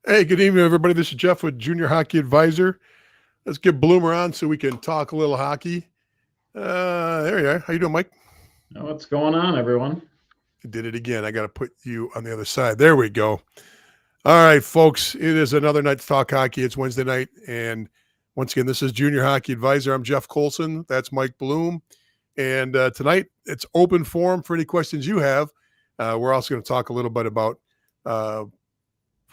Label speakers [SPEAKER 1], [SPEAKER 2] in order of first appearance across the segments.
[SPEAKER 1] Hey, good evening, everybody. This is Jeff with Junior Hockey Advisor. Let's get Bloomer on so we can talk a little hockey. There you are. How you doing, Mike?
[SPEAKER 2] What's going on, everyone?
[SPEAKER 1] I did it again. I got to put you on the other side. There we go. All right, folks. It is another night to talk hockey. It's Wednesday night, and once again, this is Junior Hockey Advisor. I'm Jeff Colson. That's Mike Bloom. And tonight, it's open forum for any questions you have. We're also going to talk a little bit about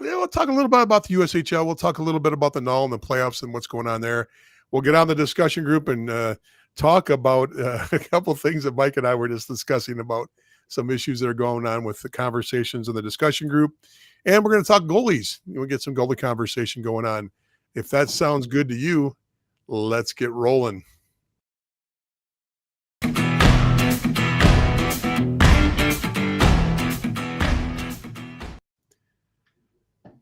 [SPEAKER 1] we'll talk a little bit about the USHL. We'll talk a little bit about the NAHL and the playoffs and what's going on there. We'll get on the discussion group and talk about a couple of things that Mike and I were just discussing about some issues that are going on with the conversations in the discussion group. And we're going to talk goalies. We'll get some goalie conversation going on. If that sounds good to you, let's get rolling.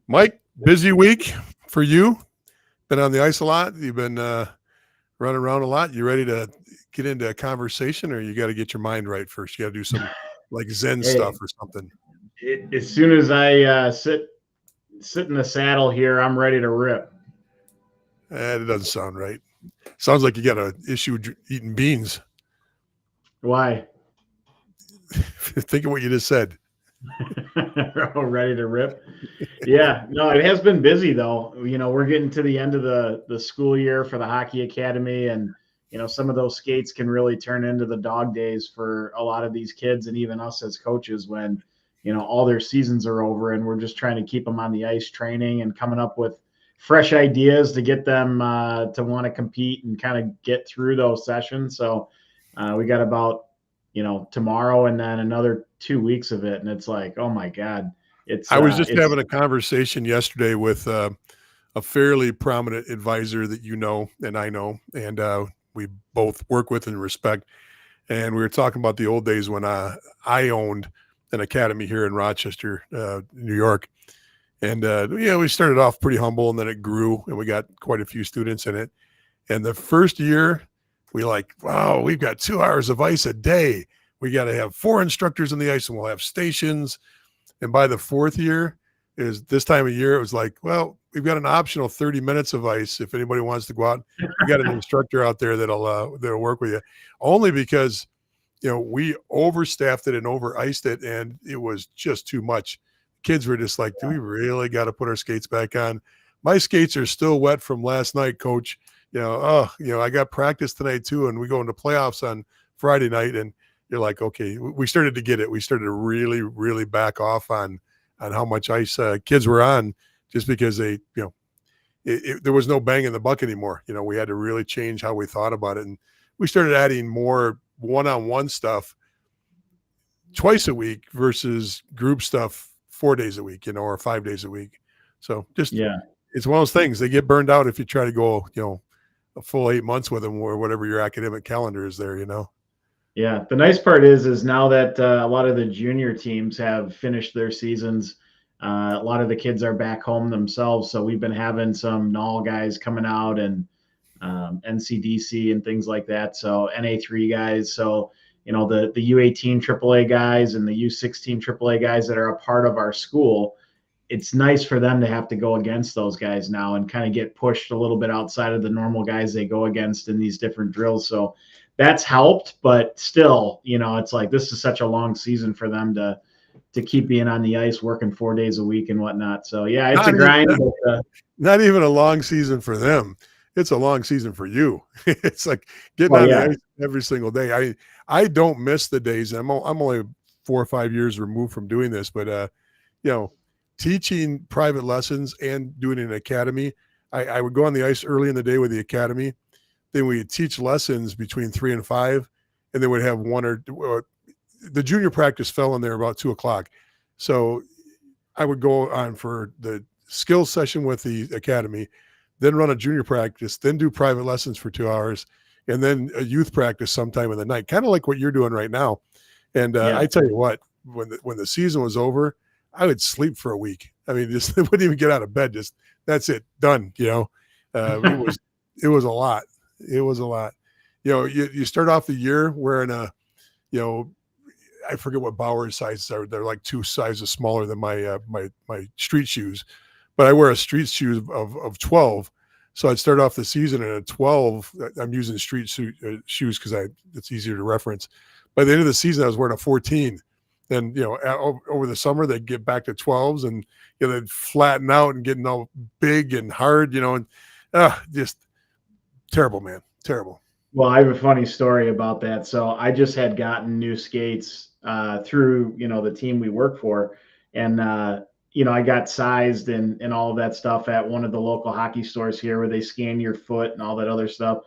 [SPEAKER 1] Mike, busy week for you. Been on the ice a lot. You've been running around a lot. You ready to get into a conversation, or you got to get your mind right first? You got to do some like Zen stuff or something.
[SPEAKER 2] As soon as I sit in the saddle here, I'm ready to rip.
[SPEAKER 1] It doesn't sound right. Sounds like you got an issue eating beans.
[SPEAKER 2] Why?
[SPEAKER 1] Think of what you just said.
[SPEAKER 2] Oh, ready to rip. Yeah, no, it has been busy though. We're getting to the end of the school year for the hockey academy, and some of those skates can really turn into the dog days for a lot of these kids and even us as coaches when all their seasons are over, and we're just trying to keep them on the ice training and coming up with fresh ideas to get them to want to compete and kind of get through those sessions. So we got about tomorrow and then another 2 weeks of it, and it's like, oh my God.
[SPEAKER 1] I was just having a conversation yesterday with a fairly prominent advisor that you know and I know, and we both work with and respect. And we were talking about the old days when I owned an academy here in Rochester, New York. And, we started off pretty humble, and then it grew, and we got quite a few students in it. And the first year, we wow, we've got 2 hours of ice a day. We got to have 4 instructors on the ice, and we'll have stations. And by the 4th year, is this time of year, it was like, well, we've got an optional 30 minutes of ice. If anybody wants to go out, we got an instructor out there that'll work with you. Only because, we overstaffed it and over-iced it, and it was just too much. Kids were just like, do we really got to put our skates back on? My skates are still wet from last night, coach. I got practice tonight too, and we go into playoffs on Friday night, and you're like, okay, we started to get it. We started to really, really back off on how much ice kids were on, just because they, there was no bang in the buck anymore. We had to really change how we thought about it, and we started adding more one-on-one stuff twice a week versus group stuff 4 days a week, or 5 days a week. So just, it's one of those things. They get burned out if you try to go, a full 8 months with them, or whatever your academic calendar is there,
[SPEAKER 2] Yeah, the nice part is now that a lot of the junior teams have finished their seasons, a lot of the kids are back home themselves. So we've been having some NAHL guys coming out, and NCDC and things like that. So NA3 guys. So the U18 AAA guys and the U16 AAA guys that are a part of our school. It's nice for them to have to go against those guys now and kind of get pushed a little bit outside of the normal guys they go against in these different drills. So that's helped, but still, it's like, this is such a long season for them to keep being on the ice, working 4 days a week and whatnot. So yeah, it's a grind.
[SPEAKER 1] Not even a long season for them. It's a long season for you. It's like getting on the ice every single day. I don't miss the days. I'm only 4 or 5 years removed from doing this, but teaching private lessons and doing an academy, I would go on the ice early in the day with the academy. Then we'd teach lessons between 3 and 5, and then we'd have one or the junior practice fell in there about 2:00. So I would go on for the skills session with the academy, then run a junior practice, then do private lessons for 2 hours, and then a youth practice sometime in the night, kind of like what you're doing right now. And I tell you what, when the season was over, I would sleep for a week. I mean, just wouldn't even get out of bed. Just, that's it, done. It was a lot. It was a lot. You start off the year wearing I forget what Bauer sizes are. They're like 2 sizes smaller than my street shoes. but I wear a street shoe of 12. So I'd start off the season at a 12. I'm using shoes because it's easier to reference. By the end of the season, I was wearing a 14. Then, over the summer, they'd get back to 12s, and they'd flatten out and getting all big and hard, and just terrible, man. Terrible.
[SPEAKER 2] Well, I have a funny story about that. So I just had gotten new skates through, the team we work for. And, I got sized and all of that stuff at one of the local hockey stores here where they scan your foot and all that other stuff.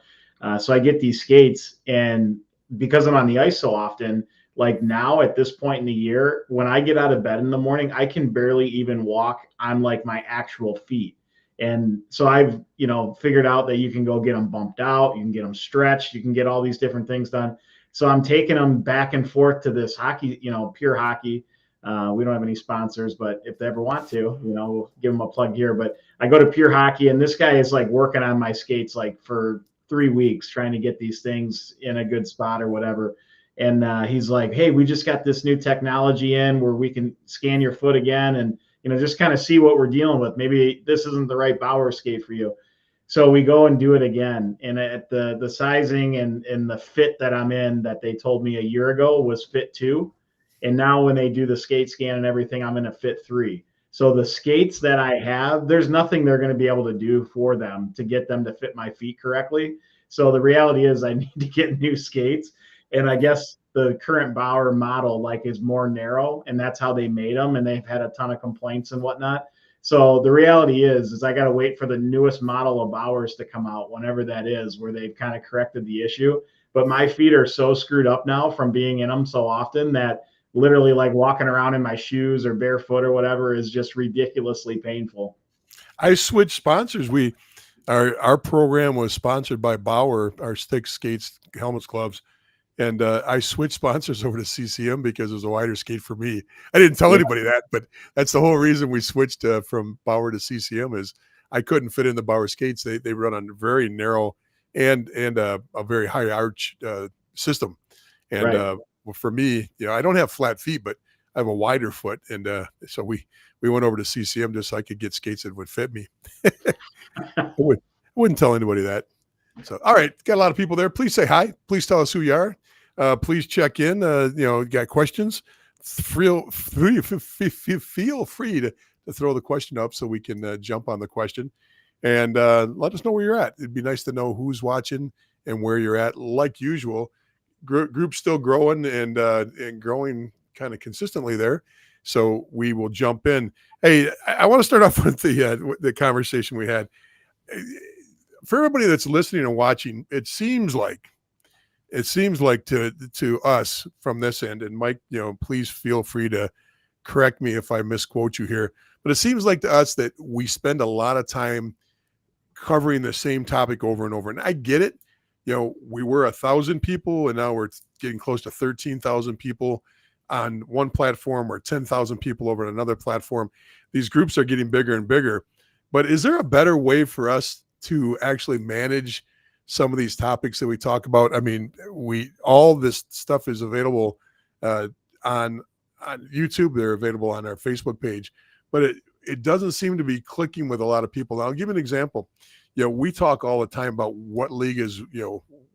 [SPEAKER 2] So I get these skates, and because I'm on the ice so often, like now at this point in the year, when I get out of bed in the morning, I can barely even walk on like my actual feet. And so I've, figured out that you can go get them bumped out, you can get them stretched, you can get all these different things done. So I'm taking them back and forth to this hockey, Pure Hockey. We don't have any sponsors, but if they ever want to, we'll give them a plug here. But I go to Pure Hockey, and this guy is like working on my skates like for 3 weeks, trying to get these things in a good spot or whatever. And he's like, "Hey, we just got this new technology in where we can scan your foot again, and just kind of see what we're dealing with. Maybe this isn't the right Bauer skate for you." So we go and do it again. And at the sizing and the fit that I'm in that they told me a year ago was fit 2. And now when they do the skate scan and everything, I'm in a fit 3. So the skates that I have, there's nothing they're going to be able to do for them to get them to fit my feet correctly. So the reality is I need to get new skates. And I guess the current Bauer model is more narrow, and that's how they made them. And they've had a ton of complaints and whatnot. So the reality is I got to wait for the newest model of Bauer's to come out, whenever that is, where they've kind of corrected the issue. But my feet are so screwed up now from being in them so often that literally walking around in my shoes or barefoot or whatever is just ridiculously painful.
[SPEAKER 1] I switched sponsors. Our program was sponsored by Bauer, our sticks, skates, helmets, gloves. And I switched sponsors over to CCM because it was a wider skate for me. I didn't tell anybody that, but that's the whole reason we switched from Bauer to CCM is I couldn't fit in the Bauer skates. They run on very narrow and a very high arch system. And
[SPEAKER 2] Right.
[SPEAKER 1] for me, I don't have flat feet, but I have a wider foot. And so we went over to CCM just so I could get skates that would fit me. I wouldn't tell anybody that. So, all right, got a lot of people there. Please say hi. Please tell us who you are. Please check in. Got questions? Feel free to throw the question up so we can jump on the question, and let us know where you're at. It'd be nice to know who's watching and where you're at. Like usual, group's still growing and growing kind of consistently there. So we will jump in. Hey, I want to start off with the conversation we had. For everybody that's listening and watching, it seems like to us from this end, and Mike, please feel free to correct me if I misquote you here, but it seems like to us that we spend a lot of time covering the same topic over and over. And I get it. We were 1,000 people, and now we're getting close to 13,000 people on one platform, or 10,000 people over on another platform. These groups are getting bigger and bigger. But is there a better way for us to actually manage some of these topics that we talk about? I mean, all this stuff is available on YouTube. They're available on our Facebook page, but it doesn't seem to be clicking with a lot of people. Now, I'll give an example. We talk all the time about what league is,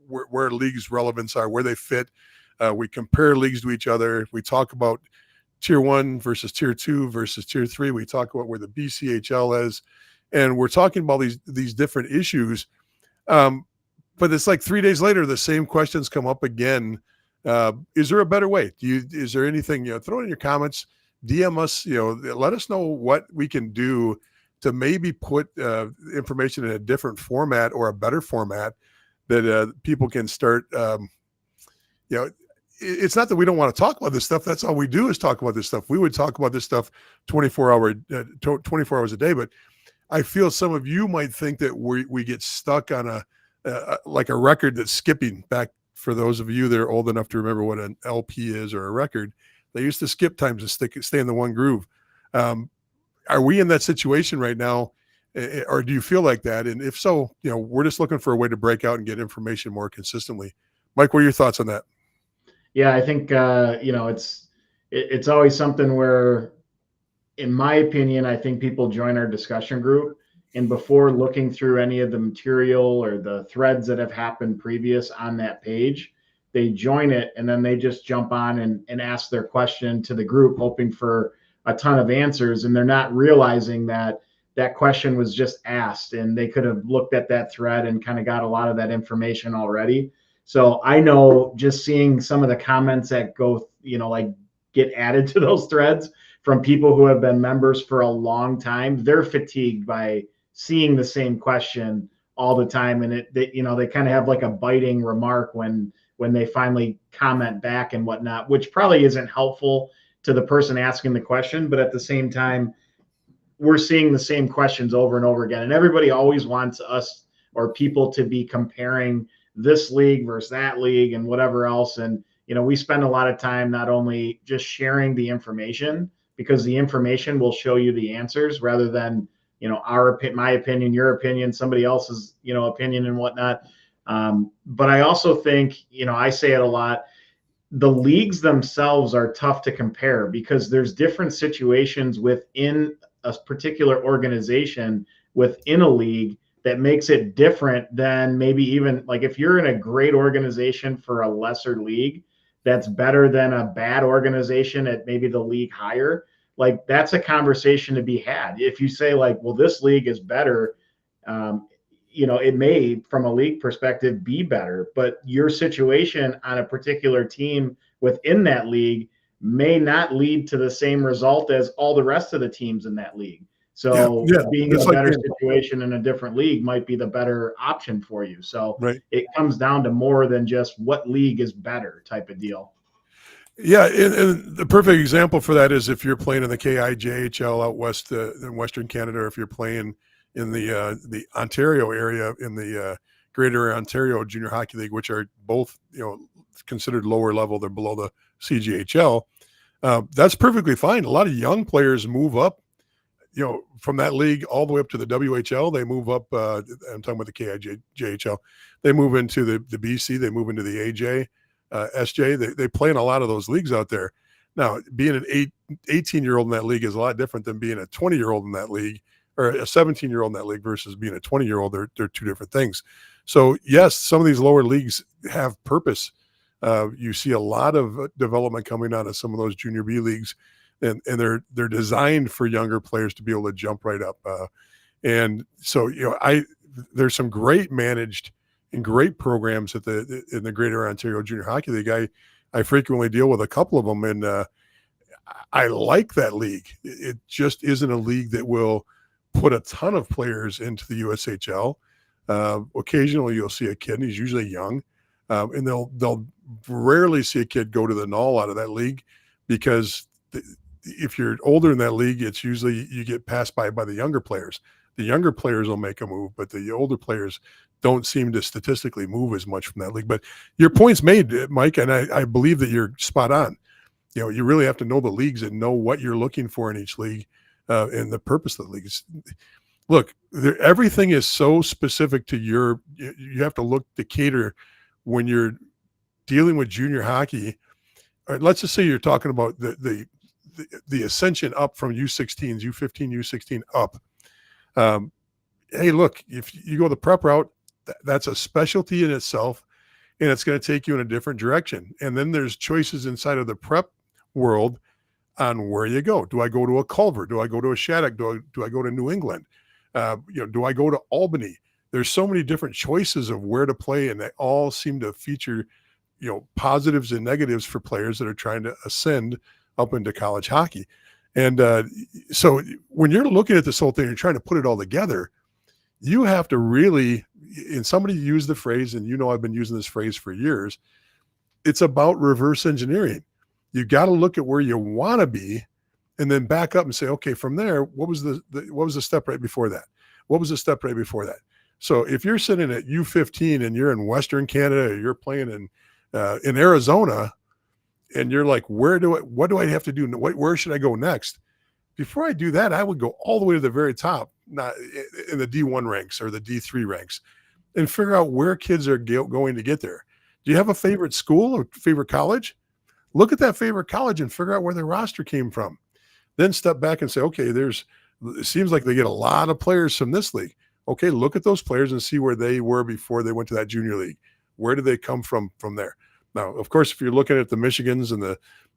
[SPEAKER 1] where leagues' relevance are, where they fit. We compare leagues to each other. We talk about tier 1 versus tier 2 versus tier 3. We talk about where the BCHL is, and we're talking about these different issues. But it's like 3 days later, the same questions come up again. Is there a better way? Is there anything, throw it in your comments, DM us, let us know what we can do to maybe put information in a different format or a better format that people can start. It's not that we don't want to talk about this stuff. That's all we do is talk about this stuff. We would talk about this stuff 24 hours a day. But I feel some of you might think that we get stuck on like a record that's skipping back. For those of you that are old enough to remember what an LP is or a record, they used to skip times to stay in the one groove. Are we in that situation right now, or do you feel like that? And if so, we're just looking for a way to break out and get information more consistently. Mike, what are your thoughts on that?
[SPEAKER 2] Yeah, I think it's always something where in my opinion, I think people join our discussion group, and before looking through any of the material or the threads that have happened previous on that page, they join it and then they just jump on and ask their question to the group, hoping for a ton of answers. And they're not realizing that that question was just asked and they could have looked at that thread and kind of got a lot of that information already. So I know just seeing some of the comments that go, like get added to those threads from people who have been members for a long time, they're fatigued by seeing the same question all the time. And they kind of have like a biting remark when they finally comment back and whatnot, which probably isn't helpful to the person asking the question. But at the same time, we're seeing the same questions over and over again. And everybody always wants us or people to be comparing this league versus that league and whatever else. And, we spend a lot of time not only just sharing the information, because the information will show you the answers rather than, my opinion, your opinion, somebody else's, opinion and whatnot. But I also think, I say it a lot, the leagues themselves are tough to compare because there's different situations within a particular organization within a league that makes it different than maybe even like if you're in a great organization for a lesser league that's better than a bad organization at maybe the league higher, like that's a conversation to be had. If you say like, well, this league is better, it may, from a league perspective, be better, but your situation on a particular team within that league may not lead to the same result as all the rest of the teams in that league. So being in a better situation in a different league might be the better option for you. So it comes down to more than just what league is better type of deal.
[SPEAKER 1] Yeah, and the perfect example for that is if you're playing in the KIJHL out west in Western Canada, or if you're playing in the Ontario area in the Greater Ontario Junior Hockey League, which are both considered lower level. They're below the CJHL. That's perfectly fine. A lot of young players move up, from that league all the way up to the WHL. They move up. I'm talking about the KIJHL. They move into the BC. They move into the AJ, SJ. They play in a lot of those leagues out there. Now, being an 18-year-old in that league is a lot different than being a 20-year-old in that league, or a 17-year-old in that league versus being a 20-year-old. They're two different things. So yes, some of these lower leagues have purpose. You see a lot of development coming out of some of those junior B leagues, and they're designed for younger players to be able to jump right up. And so, there's some great managed and great programs in the Greater Ontario Junior Hockey League. I frequently deal with a couple of them, and I like that league. It just isn't a league that will put a ton of players into the USHL. Occasionally you'll see a kid, and he's usually young, and they'll rarely see a kid go to the NAHL out of that league, because if you're older in that league, it's usually you get passed by the younger players. The younger players will make a move, but the older players don't seem to statistically move as much from that league. But your point's made, Mike, and I believe that you're spot on. You really have to know the leagues and know what you're looking for in each league, and the purpose of the league. Look, everything is so specific to you have to look to cater when you're dealing with junior hockey. Let's just say you're talking about the ascension up from U16s, U15, U16 up. Hey, look, if you go the prep route, that's a specialty in itself, and it's going to take you in a different direction. And then there's choices inside of the prep world on where you go. Do I go to a Culver? Do I go to a Shattuck? Do I go to New England? Do I go to Albany? There's so many different choices of where to play, and they all seem to feature, positives and negatives for players that are trying to ascend up into college hockey. And so when you're looking at this whole thing, you're trying to put it all together, you have to really, and somebody used the phrase, and I've been using this phrase for years, it's about reverse engineering. You got to look at where you want to be, and then back up and say, okay, from there, what was the step right before that? What was the step right before that? So if you're sitting at U15 and you're in Western Canada, or you're playing in Arizona, and you're like, what do I have to do? Where should I go next? Before I do that, I would go all the way to the very top, not in the D1 ranks or the D3 ranks, and figure out where kids are going to get there. Do you have a favorite school or favorite college? Look at that favorite college and figure out where their roster came from. then step back and say, okay, it seems like they get a lot of players from this league. Okay, look at those players and see where they were before they went to that junior league. Where did they come from there? Now, of course, if you're looking at the Michigans and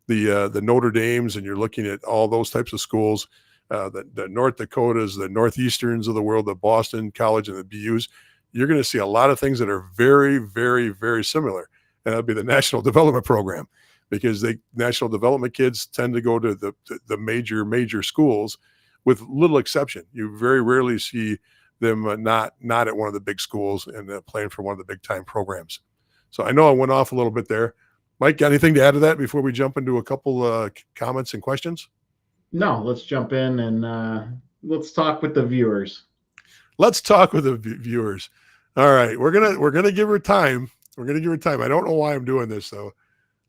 [SPEAKER 1] the Notre Dames, and you're looking at all those types of schools, the North Dakotas, the Northeasterns of the world, the Boston College and the BUs, you're going to see a lot of things that are very, very, very similar. And that'll be the National Development Program, because national development kids tend to go to the major schools, with little exception. You very rarely see them not at one of the big schools and playing for one of the big time programs. So I know I went off a little bit there. Mike, got anything to add to that before we jump into a couple comments and questions?
[SPEAKER 2] No, let's jump in and let's talk with the viewers.
[SPEAKER 1] Let's talk with the viewers. All right, we're gonna give her time. We're gonna give her time. I don't know why I'm doing this though.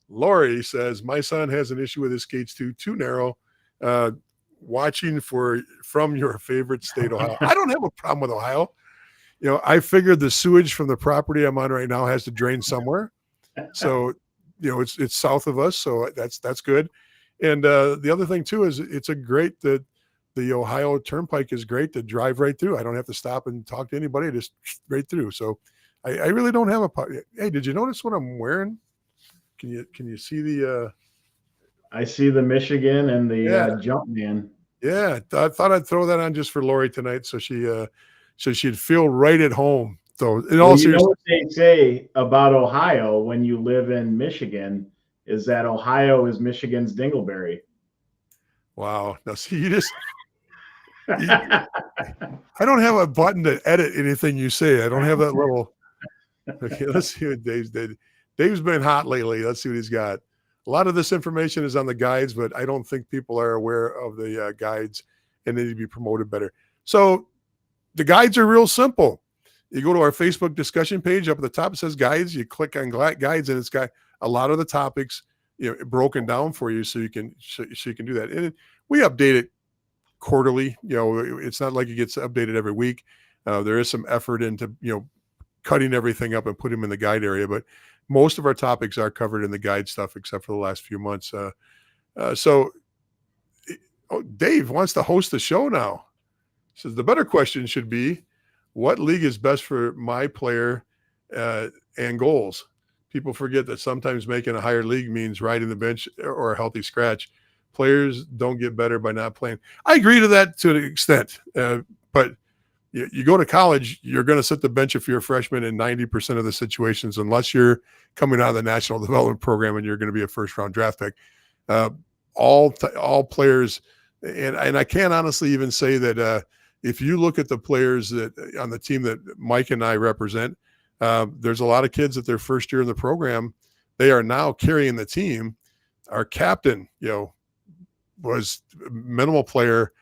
[SPEAKER 1] Lori says my son has an issue with his skates too narrow. Watching from your favorite state, Ohio. I don't have a problem with Ohio. I figured the sewage from the property I'm on right now has to drain somewhere. So, it's south of us, so that's good. And the other thing too is the Ohio Turnpike is great to drive right through. I don't have to stop and talk to anybody, just right through. So I really don't have a problem. Hey, did you notice what I'm wearing? Can you see the
[SPEAKER 2] I see the Michigan and the Jumpman.
[SPEAKER 1] Yeah, I thought I'd throw that on just for Lori tonight, so she'd feel right at home. So in all seriousness,
[SPEAKER 2] you know what they say about Ohio when you live in Michigan is that Ohio is Michigan's dingleberry.
[SPEAKER 1] Wow. Now see, I don't have a button to edit anything you say. I don't have that little. Okay, let's see what Dave's did. Dave's been hot lately. Let's see what he's got. A lot of this information is on the guides, but I don't think people are aware of the guides, and they need to be promoted better. So the guides are real simple. You go to our Facebook discussion page up at the top, it says guides. You click on guides, and it's got a lot of the topics broken down for you, so you can do that. And we update it quarterly. It's not like it gets updated every week. There is some effort into cutting everything up and put them in the guide area, but most of our topics are covered in the guide stuff, except for the last few months. Dave wants to host the show now. Says the better question should be, what league is best for my player and goals? People forget that sometimes making a higher league means riding the bench or a healthy scratch. Players don't get better by not playing. I agree to that to an extent, but you go to college, you're going to sit the bench if you're a freshman in 90% of the situations, unless you're coming out of the National Development Program and you're going to be a first-round draft pick. All players, and I can't honestly even say that if you look at the players that on the team that Mike and I represent, there's a lot of kids that their first year in the program, they are now carrying the team. Our captain, was a minimal player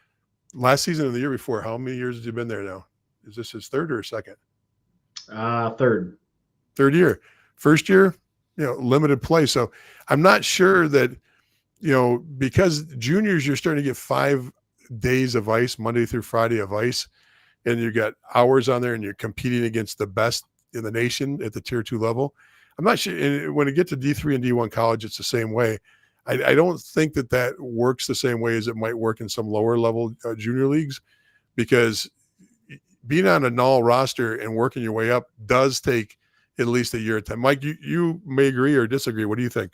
[SPEAKER 1] last season and the year before. How many years has he been there now? Is this his third or second?
[SPEAKER 2] Third
[SPEAKER 1] year. First year, limited play. So I'm not sure that, because juniors, you're starting to get 5 days of ice, Monday through Friday of ice, and you got hours on there and you're competing against the best in the nation at the tier 2 level. I'm not sure. And when you get to D3 and D1 college, it's the same way. I don't think that works the same way as it might work in some lower level junior leagues, because being on a NAHL roster and working your way up does take at least a year at time. Mike, you may agree or disagree. What do you think?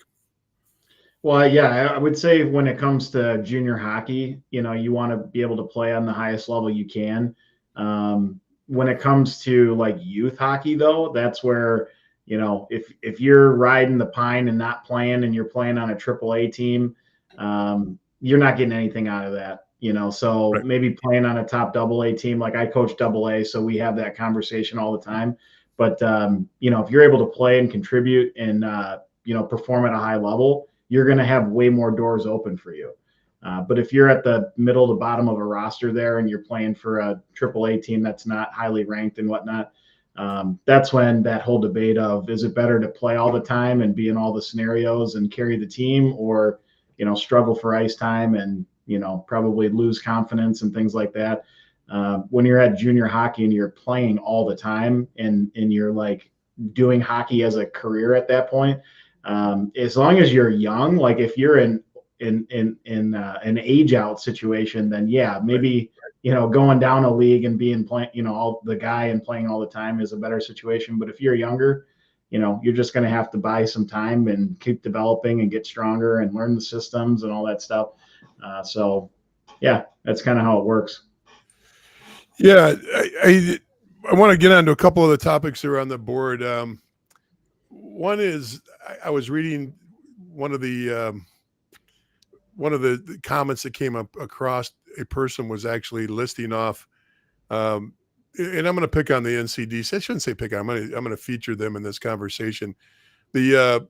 [SPEAKER 2] Well, yeah, I would say when it comes to junior hockey, you want to be able to play on the highest level you can. When it comes to like youth hockey, though, that's where, if you're riding the pine and not playing and you're playing on a AAA team, you're not getting anything out of that. So
[SPEAKER 1] right.
[SPEAKER 2] Maybe playing on a top AA team, like I coach AA, so we have that conversation all the time. But, if you're able to play and contribute and, perform at a high level, you're going to have way more doors open for you. But if you're at the middle to bottom of a roster there and you're playing for a AAA team that's not highly ranked and whatnot, that's when that whole debate of, is it better to play all the time and be in all the scenarios and carry the team, or, struggle for ice time and, probably lose confidence and things like that. When you're at junior hockey and you're playing all the time and you're like doing hockey as a career at that point, as long as you're young, like if you're an in an age out situation, then yeah, maybe going down a league and being playing, all the guy and playing all the time is a better situation. But if you're younger, you're just going to have to buy some time and keep developing and get stronger and learn the systems and all that stuff. So yeah, that's kind of how it works.
[SPEAKER 1] Yeah, I want to get onto a couple of the topics that are on the board. One is I was reading one of the comments that came up across. A person was actually listing off, and I'm going to pick on the NCDC. I shouldn't say pick on. I'm going to feature them in this conversation. The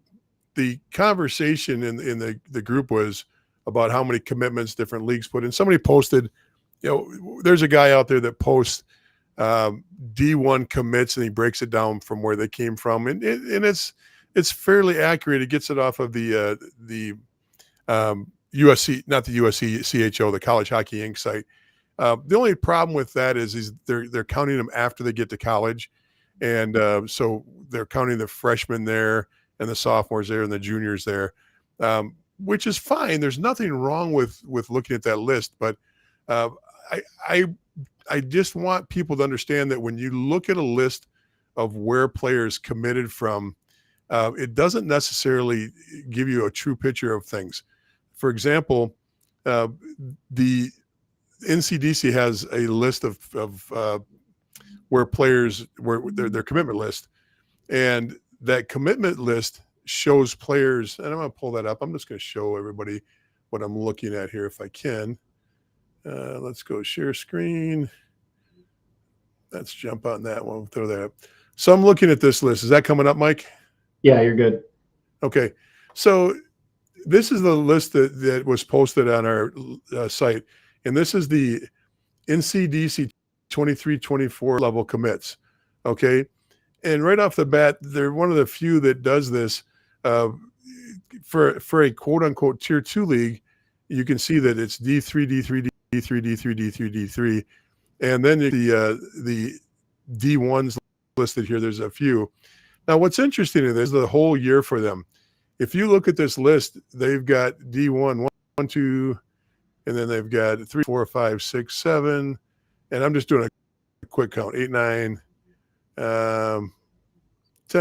[SPEAKER 1] conversation in the group was about how many commitments different leagues put in. Somebody posted, there's a guy out there that posts D1 commits and he breaks it down from where they came from, and it's fairly accurate. It gets it off of the USC, not the USC CHO, the College Hockey Inc. site. The only problem with that is they're counting them after they get to college, and so they're counting the freshmen there and the sophomores there and the juniors there, which is fine. There's nothing wrong with looking at that list, but I just want people to understand that when you look at a list of where players committed from, it doesn't necessarily give you a true picture of things. For example, the NCDC has a list of where players, where their commitment list, and that commitment list shows players, and I'm going to pull that up. I'm just going to show everybody what I'm looking at here if I can. Let's go share screen. Let's jump on that one. Throw that up. So I'm looking at this list. Is that coming up, Mike?
[SPEAKER 2] Yeah, you're good.
[SPEAKER 1] Okay. So this is the list that was posted on our site, and this is the NCDC 23-24 level commits. Okay. And right off the bat, they're one of the few that does this for a quote unquote tier 2 league. You can see that it's D3, D3, D3, D3, D3, D3. And then the D1s listed here, there's a few. Now, what's interesting in this is the whole year for them. If you look at this list, they've got D1, 1, 2, and then they've got 3, 4, 5, 6, 7. And I'm just doing a quick count, 8, 9, 10,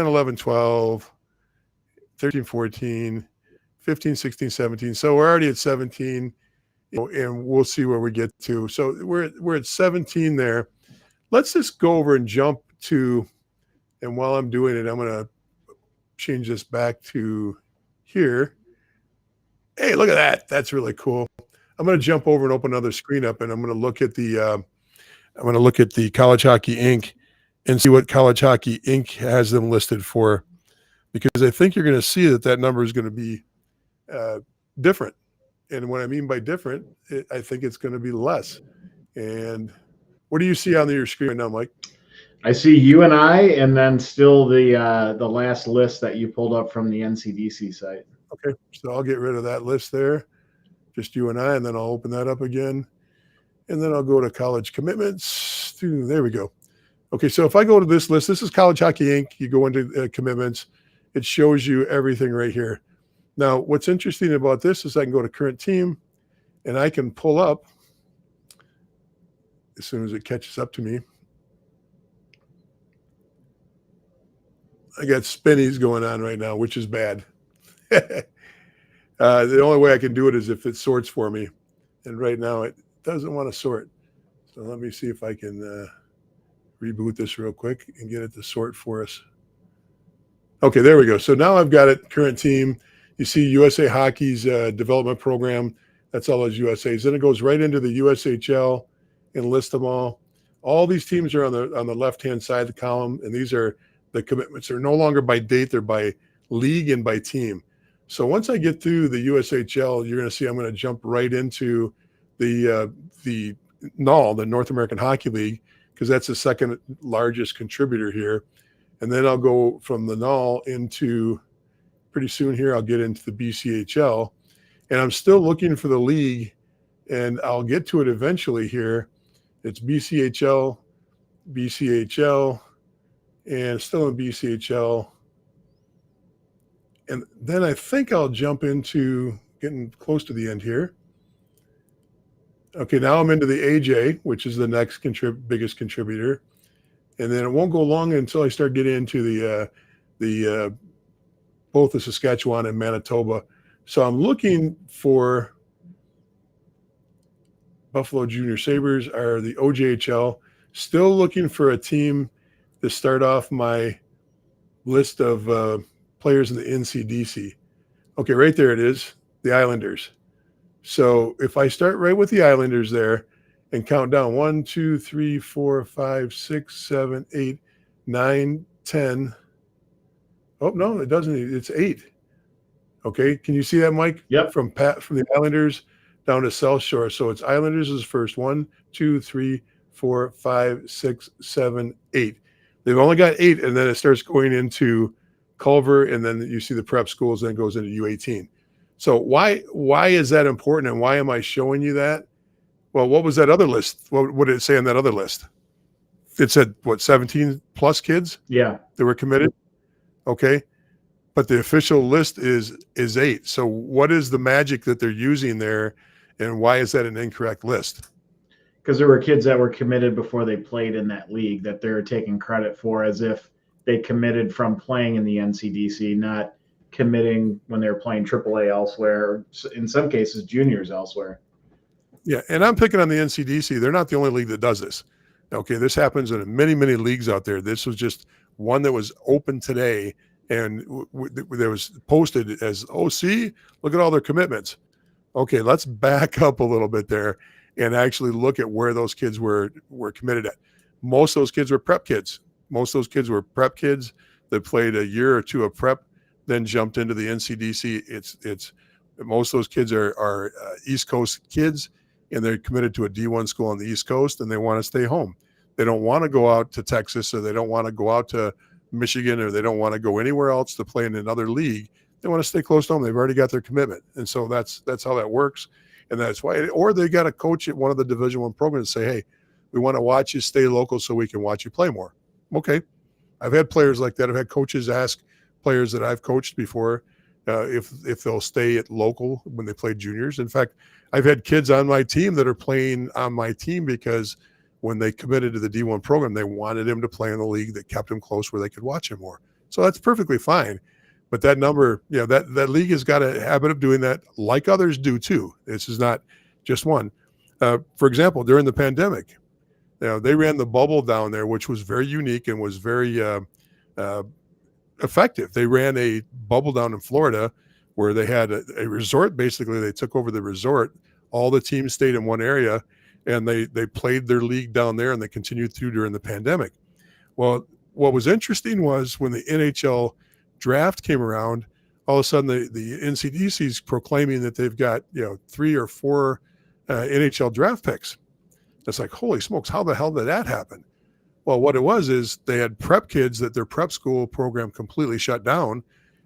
[SPEAKER 1] 11, 12, 13, 14, 15, 16, 17. So we're already at 17, and we'll see where we get to. So we're at 17 there. Let's just go over and jump to, and while I'm doing it, I'm going to change this back to here. Hey, look at that. That's really cool. I'm going to jump over and open another screen up, and I'm going to look at the College Hockey Inc. and see what College Hockey Inc. has them listed for, because I think you're going to see that number is going to be different. And what I mean by different, I think it's going to be less. And what do you see on your screen right now, Mike?
[SPEAKER 2] I see you and I, and then still the last list that you pulled up from the NCDC site.
[SPEAKER 1] Okay, so I'll get rid of that list there, just you and I, and then I'll open that up again. And then I'll go to college commitments. There we go. Okay, so if I go to this list, this is College Hockey Inc. You go into commitments. It shows you everything right here. Now, what's interesting about this is I can go to current team, and I can pull up as soon as it catches up to me. I got spinnies going on right now, which is bad. The only way I can do it is if it sorts for me. And right now it doesn't want to sort. So let me see if I can reboot this real quick and get it to sort for us. Okay, there we go. So now I've got it, current team. You see USA Hockey's development program. That's all those USAs. Then it goes right into the USHL and list them all. All these teams are on the left-hand side of the column, and these are the commitments. Are no longer by date, they're by league and by team. So once I get through the USHL, you're going to see I'm going to jump right into the NAHL, the North American Hockey League, because that's the second largest contributor here. And then I'll go from the NAHL into, pretty soon here, I'll get into the BCHL. And I'm still looking for the league, and I'll get to it eventually here. It's BCHL, and still in BCHL. And then I think I'll jump into getting close to the end here. Okay, now I'm into the AJ, which is the next biggest contributor, and then it won't go long until I start getting into the both the Saskatchewan and Manitoba. So I'm looking for Buffalo Junior Sabres are the OJHL. Still looking for a team to start off my list of players in the NCDC. Okay, right there it is, the Islanders. So if I start right with the Islanders there and count down 1, 2, 3, 4, 5, 6, 7, 8, 9, 10. Oh, no, it doesn't. It's 8. Okay, can you see that, Mike?
[SPEAKER 2] Yep.
[SPEAKER 1] From the Islanders down to South Shore. So it's Islanders is first. 1, 2, 3, 4, 5, 6, 7, 8. They've only got 8, and then it starts going into Culver, and then you see the prep schools, then it goes into U18. So why is that important, and why am I showing you that? Well, what was that other list? What did it say on that other list? It said, 17 plus kids?
[SPEAKER 2] Yeah.
[SPEAKER 1] That were committed? Okay. But the official list is 8. So what is the magic that they're using there, and why is that an incorrect list?
[SPEAKER 2] Because there were kids that were committed before they played in that league that they're taking credit for as if they committed from playing in the NCDC, not committing when they were playing AAA elsewhere, in some cases juniors elsewhere.
[SPEAKER 1] Yeah, and I'm picking on the NCDC. They're not the only league that does this. Okay, this happens in many, many leagues out there. This was just one that was open today, and there was posted as, oh, see, look at all their commitments. Okay, let's back up a little bit there and actually look at where those kids were committed at. Most of those kids were prep kids. Most of those kids were prep kids that played a year or two of prep, then jumped into the NCDC. It's most of those kids are East Coast kids, and they're committed to a D1 school on the East Coast, and they want to stay home. They don't want to go out to Texas, or they don't want to go out to Michigan, or they don't want to go anywhere else to play in another league. They want to stay close to home. They've already got their commitment. And so that's how that works. And that's why, or they got a coach at one of the Division I programs and say, hey, we want to watch you stay local so we can watch you play more. Okay. I've had players like that. I've had coaches ask players that I've coached before if they'll stay at local when they played juniors. In fact, I've had kids on my team that are playing on my team because when they committed to the D1 program, they wanted him to play in the league that kept him close where they could watch him more. So that's perfectly fine. But that number, that league has got a habit of doing that, like others do too. This is not just one. For example, during the pandemic, they ran the bubble down there, which was very unique and was very effective. They ran a bubble down in Florida where they had a resort. Basically, they took over the resort. All the teams stayed in one area, and they played their league down there, and they continued through during the pandemic. Well, what was interesting was when the NHL draft came around, all of a sudden the NCDC is proclaiming that they've got 3 or 4 NHL draft picks. It's like, holy smokes, how the hell did that happen? Well, what it was is they had prep kids that their prep school program completely shut down,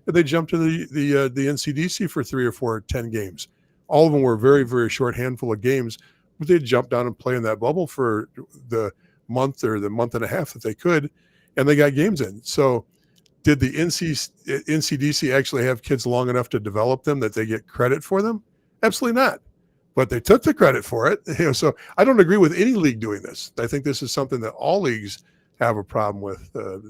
[SPEAKER 1] and they jumped to the NCDC for 3 or 4, 10 games. All of them were very, very short handful of games, but they'd jump down and play in that bubble for the month or the month and a half that they could, and they got games in. So did the NCDC actually have kids long enough to develop them that they get credit for them? Absolutely not. But they took the credit for it. So I don't agree with any league doing this. I think this is something that all leagues have a problem with. What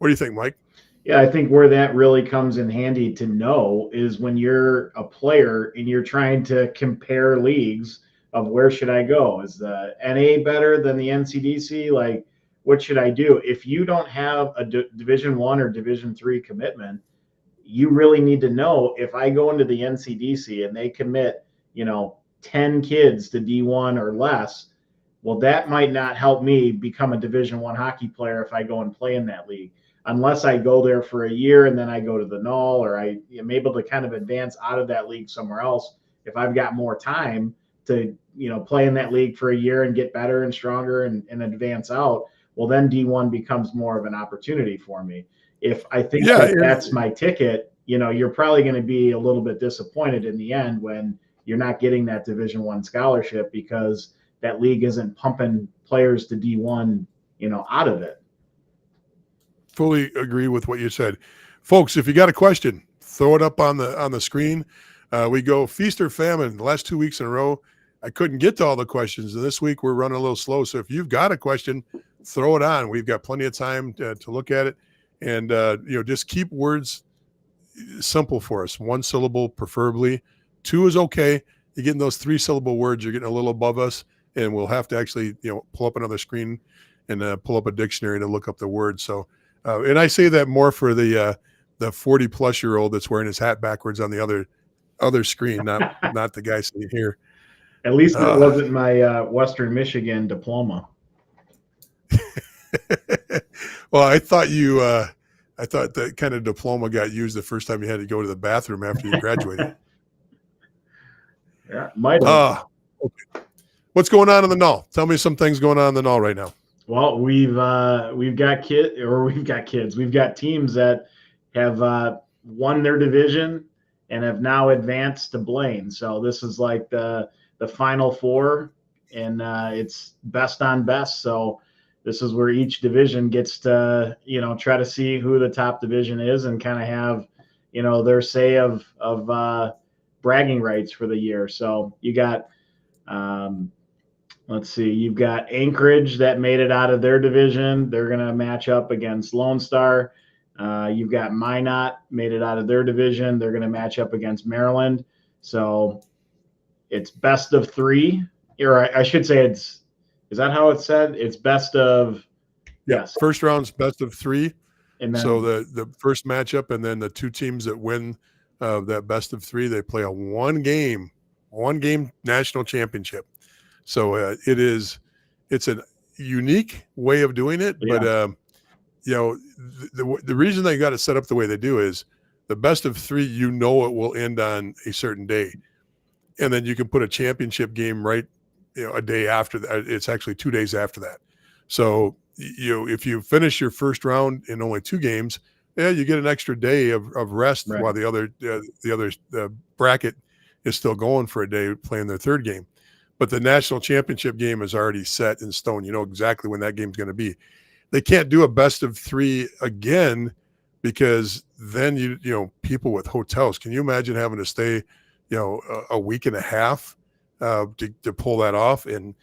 [SPEAKER 1] do you think, Mike?
[SPEAKER 2] Yeah, I think where that really comes in handy to know is when you're a player and you're trying to compare leagues of where should I go? Is the NA better than the NCDC? Like, what should I do? If you don't have a Division I or Division III commitment, you really need to know if I go into the NCDC and they commit, 10 kids to D1 or less, well, that might not help me become a Division I hockey player if I go and play in that league, unless I go there for a year and then I go to the NAHL, or I am able to kind of advance out of that league somewhere else. If I've got more time to, play in that league for a year and get better and stronger and advance out, well, then D1 becomes more of an opportunity for me. If I think that's my ticket, you're probably going to be a little bit disappointed in the end when you're not getting that Division I scholarship because that league isn't pumping players to D1, out of it.
[SPEAKER 1] Fully agree with what you said. Folks, if you got a question, throw it up on the screen. We go feast or famine. The last 2 weeks in a row, I couldn't get to all the questions. And this week we're running a little slow. So if you've got a question, throw it on. We've got plenty of time to look at it. And, just keep words simple for us. One syllable, preferably. Two is okay. You're getting those 3-syllable words, you're getting a little above us. And we'll have to actually, pull up another screen and pull up a dictionary to look up the word. So, and I say that more for the 40-plus-year-old that's wearing his hat backwards on the other screen, not the guy sitting here.
[SPEAKER 2] At least it wasn't my Western Michigan diploma.
[SPEAKER 1] Well, I thought that kind of diploma got used the first time you had to go to the bathroom after you graduated.
[SPEAKER 2] Yeah, might have.
[SPEAKER 1] Okay. What's going on in the NAHL? Tell me some things going on in the NAHL right now.
[SPEAKER 2] Well, we've got kids. We've got teams that have won their division and have now advanced to Blaine. So this is like the Final Four, and it's best on best. So this is where each division gets to, try to see who the top division is and kind of have, their say of bragging rights for the year. So you got, let's see, you've got Anchorage that made it out of their division. They're going to match up against Lone Star. You've got Minot made it out of their division. They're going to match up against Maryland. So it's best of 3, or I should say is that how it's said? It's best of, yes.
[SPEAKER 1] First round's best of 3.
[SPEAKER 2] And then,
[SPEAKER 1] so the first matchup, and then the 2 teams that win that best of 3, they play a one game national championship. So it's a unique way of doing it,
[SPEAKER 2] yeah.
[SPEAKER 1] but the reason they got it set up the way they do is the best of 3, it will end on a certain day. And then you can put a championship game right, a day after that. It's actually 2 days after that. So, if you finish your first round in only 2 games, you get an extra day of rest, right, while the other bracket is still going for a day playing their third game. But the national championship game is already set in stone. You know exactly when that game's going to be. They can't do a best of 3 again, because then people with hotels. Can you imagine having to stay, a week and a half to pull that off? And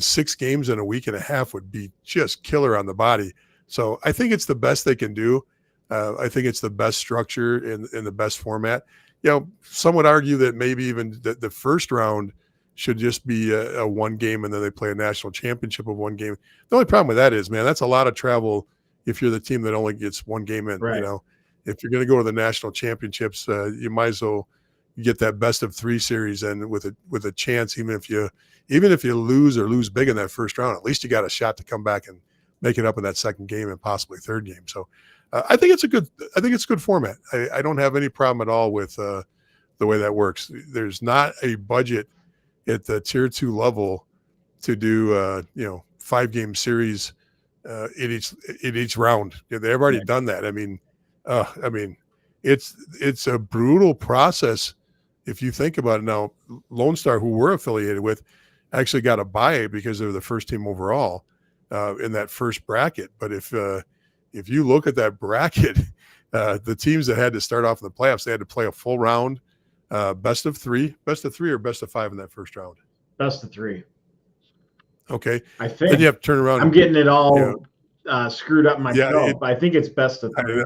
[SPEAKER 1] 6 games in a week and a half would be just killer on the body. So I think it's the best they can do. I think it's the best structure in the best format. Some would argue that maybe even the first round should just be a 1 game, and then they play a national championship of 1 game. The only problem with that is, man, that's a lot of travel if you're the team that only gets 1 game in.
[SPEAKER 2] Right.
[SPEAKER 1] If you're going to go to the national championships, you might as well get that best of 3 series, and with a chance, even if you lose big in that first round, at least you got a shot to come back and make it up in that second game and possibly third game. So I think it's a good format. I don't have any problem at all with the way that works. There's not a budget at the tier 2 level to do 5-game series in each round. They've already done that. I mean, it's a brutal process if you think about it. Now, Lone Star, who we're affiliated with, actually got a bye because they're the first team overall in that first bracket. But if you look at that bracket, the teams that had to start off in the playoffs, they had to play a full round. Best of 3 or best of 5 in that first round?
[SPEAKER 2] Best of 3.
[SPEAKER 1] Okay.
[SPEAKER 2] I think.
[SPEAKER 1] Then you have to turn around.
[SPEAKER 2] I'm getting it all screwed up myself. I think it's best of 3.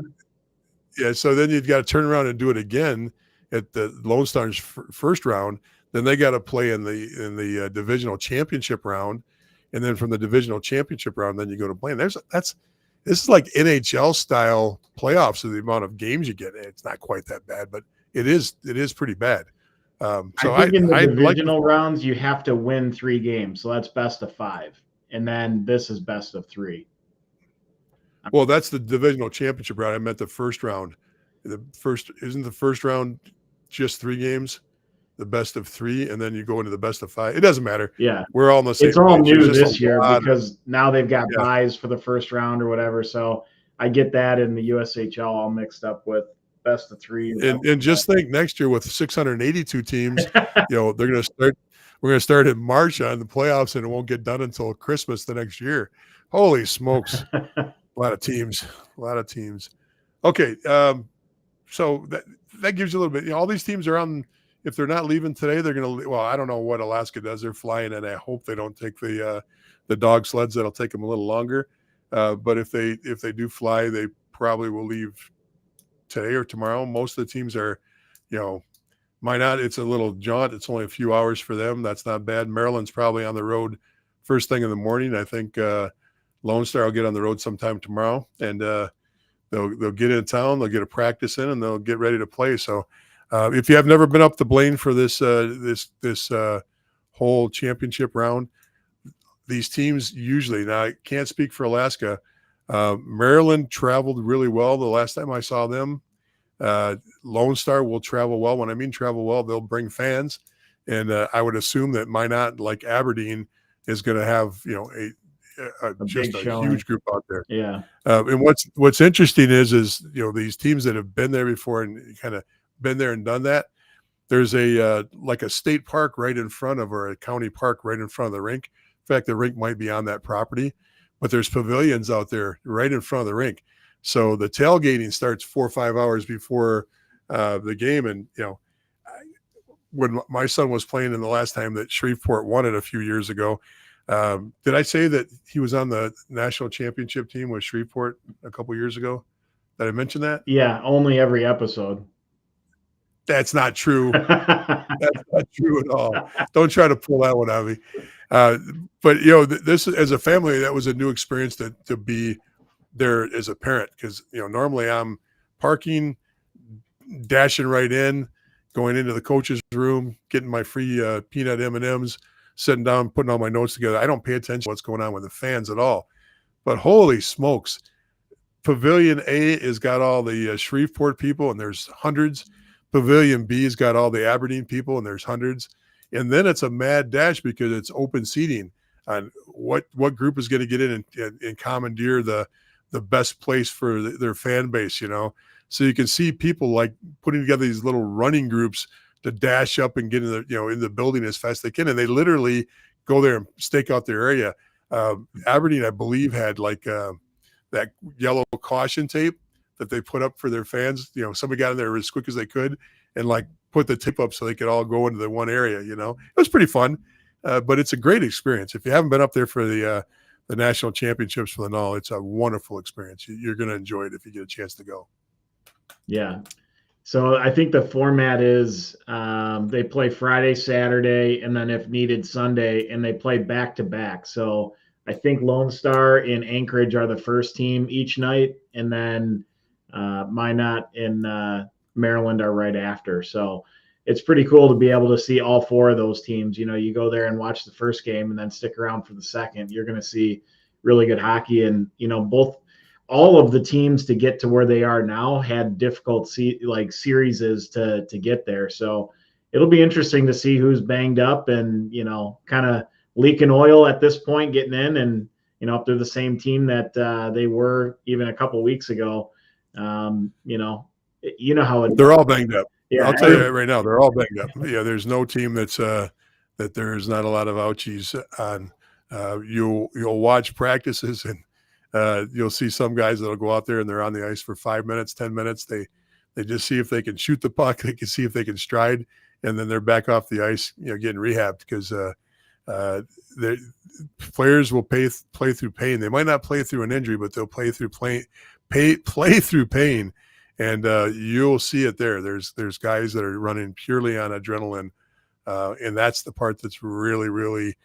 [SPEAKER 1] Yeah. So then you've got to turn around and do it again at the Lone Star's first round. Then they got to play in the divisional championship round, and then from the divisional championship round, then you go to Blaine. This is like NHL style playoffs of the amount of games you get. It's not quite that bad, but it is pretty bad. So
[SPEAKER 2] I think in the divisional rounds, you have to win 3 games. So that's best of 5. And then this is best of 3.
[SPEAKER 1] Well, that's the divisional championship round. I meant the first round. Isn't the first round just 3 games? The best of 3, and then you go into the best of 5. It doesn't matter.
[SPEAKER 2] Yeah.
[SPEAKER 1] We're all on the same
[SPEAKER 2] page. It's all new this year
[SPEAKER 1] lot
[SPEAKER 2] because now they've got buys for the first round or whatever. So I get that in the USHL all mixed up with best of 3.
[SPEAKER 1] And just think, next year with 682 teams, they're going to start. We're going to start in March on the playoffs, and it won't get done until Christmas the next year. Holy smokes! A lot of teams. Okay, so that gives you a little bit. All these teams are on if they're not leaving today, they're going to. Well, I don't know what Alaska does. They're flying, and I hope they don't take the dog sleds. That'll take them a little longer. But if they do fly, they probably will leave today or tomorrow. Most of the teams are, you know, Minot, it's a little jaunt. It's only a few hours for them. That's not bad. Maryland's probably on the road first thing in the morning. I think Lone Star will get on the road sometime tomorrow, and they'll get in town. They'll get a practice in, and they'll get ready to play. So, if you have never been up to Blaine for this whole championship round, these teams usually, now I can't speak for Alaska. Maryland traveled really well the last time I saw them. Lone Star will travel well. When I mean travel well, they'll bring fans, and I would assume that Minot, like Aberdeen, is going to have just a huge group out there.
[SPEAKER 2] Yeah.
[SPEAKER 1] And what's interesting is these teams that have been there before and kind of been there and done that. There's like a state park right in front of, or a county park right in front of the rink. In fact, the rink might be on that property, but there's pavilions out there right in front of the rink. So the tailgating starts 4 or 5 hours before the game. And, when my son was playing in the last time that Shreveport won it a few years ago, did I say that he was on the national championship team with Shreveport a couple years ago? Did I mention that?
[SPEAKER 2] Yeah, only every episode.
[SPEAKER 1] That's not true. That's not true at all. Don't try to pull that one out of me. But, this as a family, that was a new experience to be there as a parent, because normally I'm parking, dashing right in, going into the coach's room, getting my free peanut M&Ms, sitting down, putting all my notes together. I don't pay attention to what's going on with the fans at all. But holy smokes, Pavilion A has got all the Shreveport people, and there's hundreds. Pavilion B has got all the Aberdeen people, and there's hundreds. And then it's a mad dash because it's open seating on what group is going to get in and commandeer the best place for their fan base, So you can see people like putting together these little running groups to dash up and get in the building as fast as they can. And they literally go there and stake out their area. Aberdeen, I believe, had like that yellow caution tape that they put up for their fans. Somebody got in there as quick as they could and like put the tape up so they could all go into the one area. It was pretty fun, but it's a great experience. If you haven't been up there for the national championships for the NAHL, it's a wonderful experience. You're going to enjoy it if you get a chance to go.
[SPEAKER 2] Yeah. So I think the format is they play Friday, Saturday, and then if needed Sunday, and they play back to back. So I think Lone Star in Anchorage are the first team each night, and then Minot in Maryland are right after. So it's pretty cool to be able to see all four of those teams. You go there and watch the first game and then stick around for the second. You're going to see really good hockey. And, all of the teams to get to where they are now had difficult series to get there. So it'll be interesting to see who's banged up and, kind of leaking oil at this point, getting in. And, if they're the same team that they were even a couple weeks ago, how
[SPEAKER 1] they're all banged up.
[SPEAKER 2] Yeah,
[SPEAKER 1] I'll tell you right now, they're all banged up. Yeah, there's no team that's that there's not a lot of ouchies on. You'll watch practices and you'll see some guys that'll go out there and they're on the ice for 5 minutes, 10 minutes. They just see if they can shoot the puck. They can see if they can stride, and then they're back off the ice, getting rehabbed because the players will play through pain. They might not play through an injury, but they'll play through pain. And you'll see it there. There's guys that are running purely on adrenaline, and that's the part that's really, really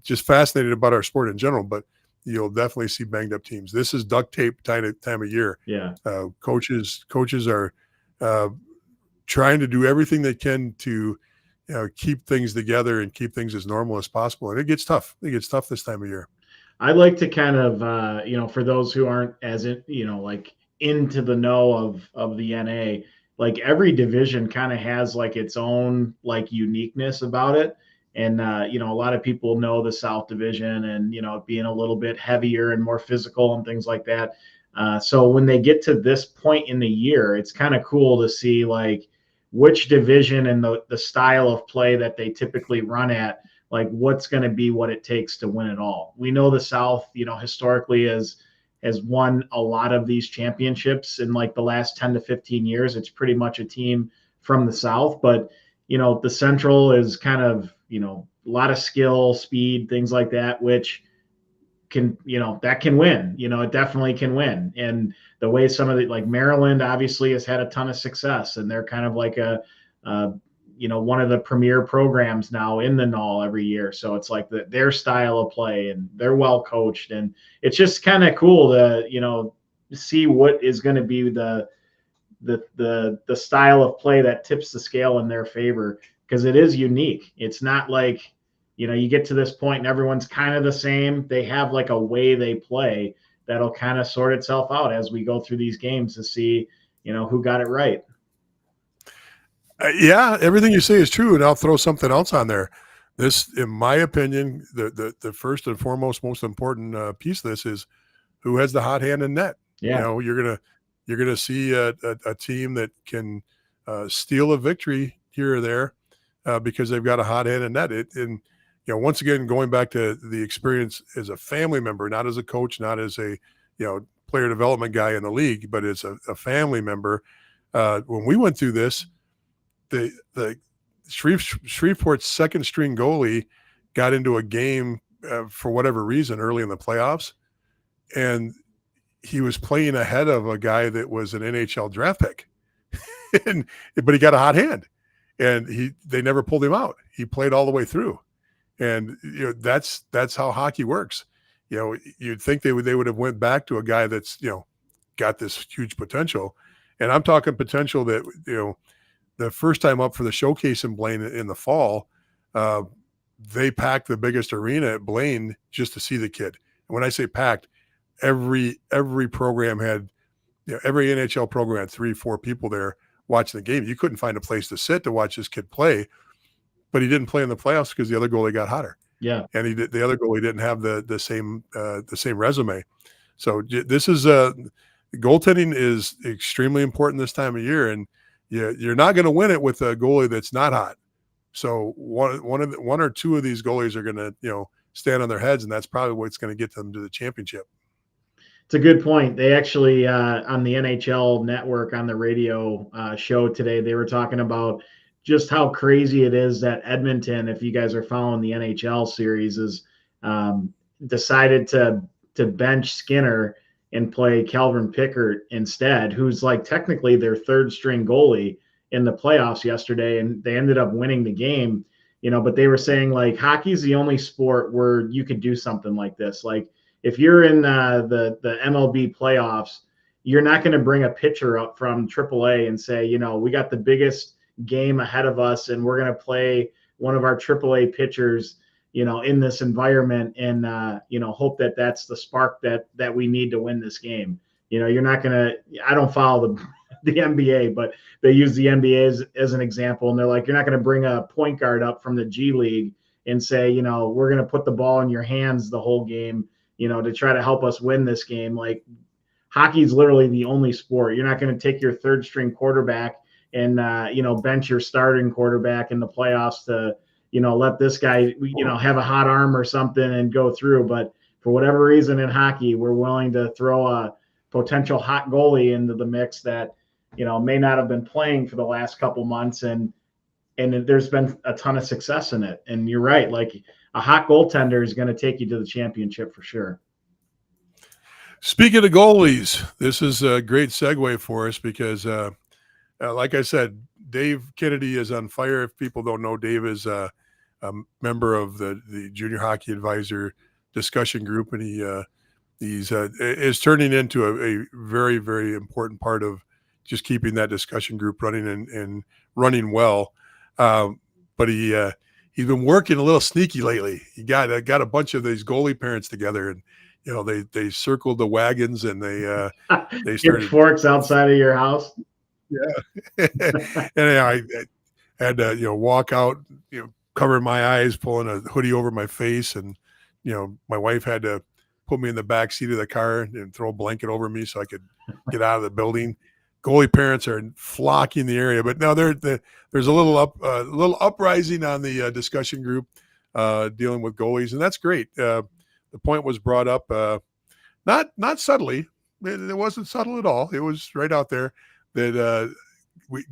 [SPEAKER 1] just fascinating about our sport in general. But you'll definitely see banged up teams. This is duct tape time of year.
[SPEAKER 2] Yeah,
[SPEAKER 1] coaches are trying to do everything they can to keep things together and keep things as normal as possible. And it gets tough. It gets tough this time of year.
[SPEAKER 2] I'd like to kind of for those who aren't as into the know of the NA, like every division kind of has like its own like uniqueness about it. And, a lot of people know the South Division and, being a little bit heavier and more physical and things like that. So when they get to this point in the year, it's kind of cool to see like which division and the style of play that they typically run at, like what's going to be what it takes to win it all. We know the South, historically has won a lot of these championships in like the last 10 to 15 years. It's pretty much a team from the South, but the Central is kind of, a lot of skill, speed, things like that, which can, that can win. It definitely can win. And the way some of the, like Maryland obviously has had a ton of success, and they're kind of like one of the premier programs now in the NAHL every year. So it's like their style of play, and they're well coached, and it's just kind of cool to, see what is going to be the style of play that tips the scale in their favor, because it is unique. It's not like, you get to this point and everyone's kind of the same. They have like a way they play that'll kind of sort itself out as we go through these games to see, who got it right.
[SPEAKER 1] Yeah, everything you say is true, and I'll throw something else on there. This, in my opinion, the first and foremost, most important piece of this is who has the hot hand in net.
[SPEAKER 2] Yeah.
[SPEAKER 1] You're gonna see a team that can steal a victory here or there because they've got a hot hand in net. And once again, going back to the experience as a family member, not as a coach, not as a player development guy in the league, but as a family member. When we went through this, the Shreveport's second string goalie got into a game for whatever reason early in the playoffs, and he was playing ahead of a guy that was an NHL draft pick, but he got a hot hand, and they never pulled him out. He played all the way through, and that's how hockey works. You'd think they would have went back to a guy that's got this huge potential, and I'm talking potential that the first time up for the showcase in Blaine in the fall, they packed the biggest arena at Blaine just to see the kid. And when I say packed, every program had, every NHL program had 3-4 people there watching the game. You couldn't find a place to sit to watch this kid play, but he didn't play in the playoffs because the other goalie got hotter.
[SPEAKER 2] Yeah.
[SPEAKER 1] And the other goalie didn't have the same resume. So this is goaltending is extremely important this time of year, and you're not going to win it with a goalie that's not hot. So one or two of these goalies are going to stand on their heads, and that's probably what's going to get them to the championship.
[SPEAKER 2] It's a good point. They actually on the NHL Network on the radio show today, they were talking about just how crazy it is that Edmonton, if you guys are following the NHL series, is decided to bench Skinner and play Calvin Pickard instead, who's like technically their third string goalie in the playoffs yesterday, and they ended up winning the game. But they were saying like hockey's the only sport where you could do something like this. Like if you're in the MLB playoffs, you're not going to bring a pitcher up from AAA and say, we got the biggest game ahead of us, and we're going to play one of our AAA pitchers in this environment, and hope that that's the spark that we need to win this game. You're not gonna. I don't follow the NBA, but they use the NBA as an example, and they're like, you're not gonna bring a point guard up from the G League and say, we're gonna put the ball in your hands the whole game, to try to help us win this game. Like hockey's literally the only sport. You're not gonna take your third string quarterback and bench your starting quarterback in the playoffs to let this guy, have a hot arm or something and go through. But for whatever reason in hockey, we're willing to throw a potential hot goalie into the mix that, may not have been playing for the last couple months. And there's been a ton of success in it. And you're right. Like a hot goaltender is going to take you to the championship for sure.
[SPEAKER 1] Speaking of goalies, this is a great segue for us because, like I said, Dave Kennedy is on fire. If people don't know, Dave is a member of the Junior Hockey Advisor discussion group, and he's is turning into a very, very important part of just keeping that discussion group running and running well. But he's been working a little sneaky lately. He got a bunch of these goalie parents together, and they circled the wagons, and they started
[SPEAKER 2] forks outside of your house.
[SPEAKER 1] Yeah. And I had to, walk out, covering my eyes, pulling a hoodie over my face. And, my wife had to put me in the back seat of the car and throw a blanket over me so I could get out of the building. Goalie parents are flocking the area, but now there's a little uprising on the discussion group dealing with goalies. And that's great. The point was brought up, not subtly. It wasn't subtle at all. It was right out there that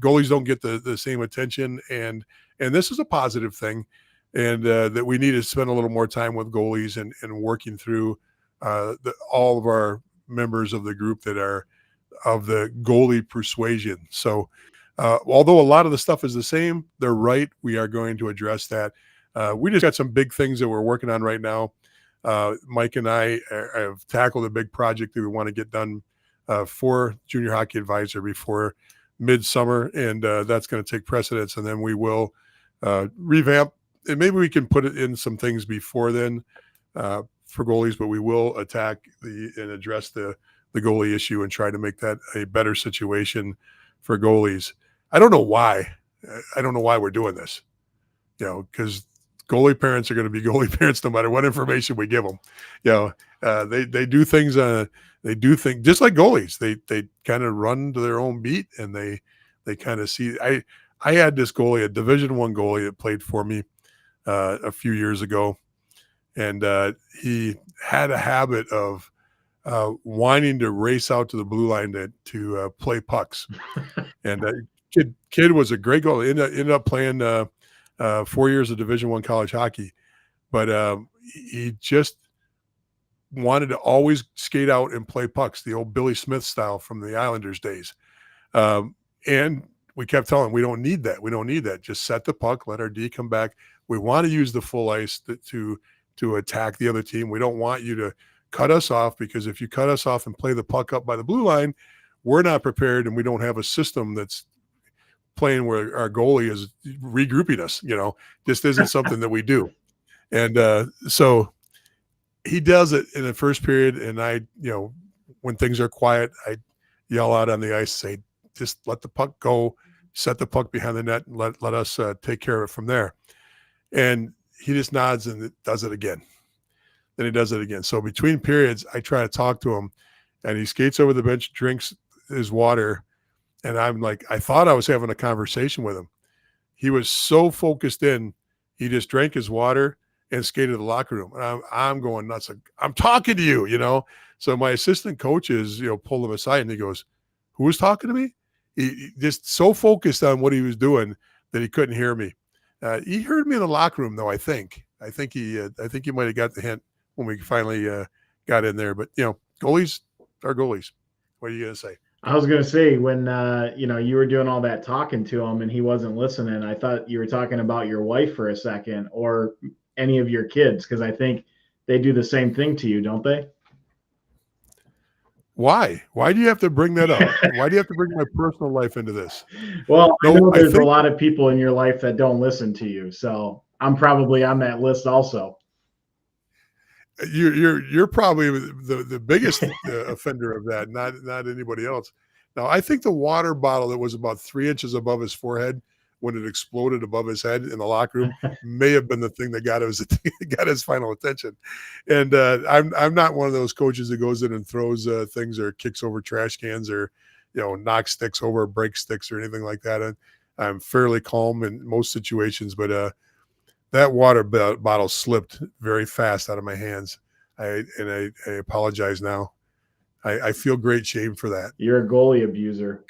[SPEAKER 1] goalies don't get the same attention and And this is a positive thing, and that we need to spend a little more time with goalies and working through all of our members of the group that are of the goalie persuasion. So, although a lot of the stuff is the same, they're right. We are going to address that. We just got some big things that we're working on right now. Mike and I have tackled a big project that we want to get done for Junior Hockey Advisor before midsummer, and that's going to take precedence. And then we will revamp, and maybe we can put it in some things before then for goalies, but we will attack and address the goalie issue and try to make that a better situation for goalies. I don't know why. I don't know why we're doing this, because goalie parents are going to be goalie parents no matter what information we give them. They do things. They do things just like goalies. They kind of run to their own beat, and they kind of see. I had this goalie, a Division I goalie that played for me a few years ago, and he had a habit of wanting to race out to the blue line to play pucks. And kid was a great goalie. Ended up playing 4 years of Division I college hockey, but he just wanted to always skate out and play pucks, the old Billy Smith style from the Islanders days. And we kept telling him, we don't need that. We don't need that. Just set the puck, let our D come back. We want to use the full ice to attack the other team. We don't want you to cut us off, because if you cut us off and play the puck up by the blue line, we're not prepared, and we don't have a system that's playing where our goalie is regrouping us. This isn't something that we do. And so he does it in the first period, and I, when things are quiet, I yell out on the ice, say, just let the puck go, set the puck behind the net, and let us take care of it from there. And he just nods and does it again. Then he does it again. So between periods, I try to talk to him, and he skates over the bench, drinks his water, and I'm like, I thought I was having a conversation with him. He was so focused in, he just drank his water and skated to the locker room. And I'm going nuts. Like, I'm talking to you, So my assistant coaches, pulled him aside, and he goes, who was talking to me? He just so focused on what he was doing that he couldn't hear me. He heard me in the locker room, though. I think he might have got the hint when we finally got in there. But goalies are goalies. What are you gonna say?
[SPEAKER 2] I was gonna say, when you were doing all that talking to him and he wasn't listening, I thought you were talking about your wife for a second, or any of your kids, because I think they do the same thing to you, don't they?
[SPEAKER 1] Why? Why do you have to bring that up? Why do you have to bring my personal life into this?
[SPEAKER 2] Well, I know there's a lot of people in your life that don't listen to you, so I'm probably on that list also.
[SPEAKER 1] You're probably the biggest offender of that, not anybody else. Now, I think the water bottle that was about 3 inches above his forehead when it exploded above his head in the locker room may have been the thing that got his final attention. And I'm not one of those coaches that goes in and throws things or kicks over trash cans or knocks sticks over, breaks sticks or anything like that. And I'm fairly calm in most situations, but that water bottle slipped very fast out of my hands. I apologize now. I feel great shame for that.
[SPEAKER 2] You're a goalie abuser.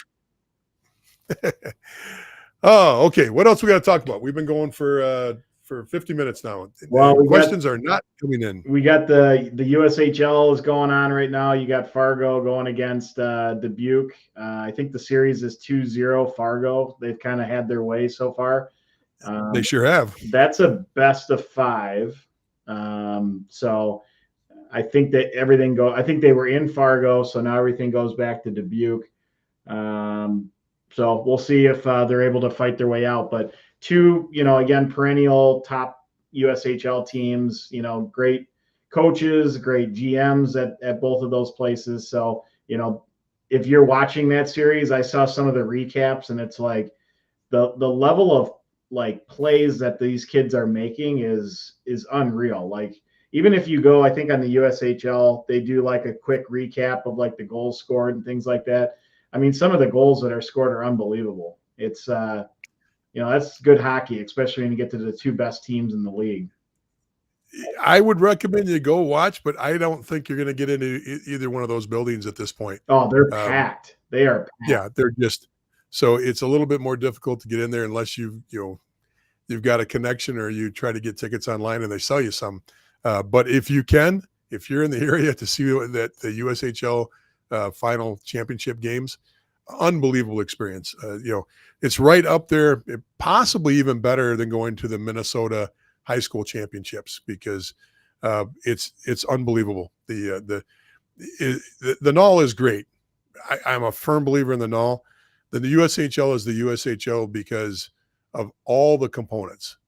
[SPEAKER 1] Oh, okay. What else we got to talk about? We've been going for 50 minutes now.
[SPEAKER 2] Well,
[SPEAKER 1] questions are not coming in.
[SPEAKER 2] We got the USHL is going on right now. You got Fargo going against Dubuque. I think the series is 2-0 Fargo. They've kind of had their way so far.
[SPEAKER 1] They sure have.
[SPEAKER 2] That's a best of 5. So I think that I think they were in Fargo, so now everything goes back to Dubuque. So we'll see if they're able to fight their way out. But two, again, perennial top USHL teams, great coaches, great GMs at both of those places. So, if you're watching that series, I saw some of the recaps, and it's like the level of like plays that these kids are making is unreal. Like, even if you go, I think on the USHL, they do like a quick recap of like the goals scored and things like that. I mean, some of the goals that are scored are unbelievable. It's, that's good hockey, especially when you get to the 2 best teams in the league.
[SPEAKER 1] I would recommend you go watch, but I don't think you're going to get into either one of those buildings at this point.
[SPEAKER 2] Oh, they're packed. They are packed.
[SPEAKER 1] Yeah, they're just, so it's a little bit more difficult to get in there unless you you've got a connection or you try to get tickets online and they sell you some. But if you're in the area to see that the USHL final championship games, unbelievable experience. It's right up there, possibly even better than going to the Minnesota high school championships, because it's unbelievable. The NAHL is great. I'm a firm believer in the NAHL. The USHL is the USHL because of all the components.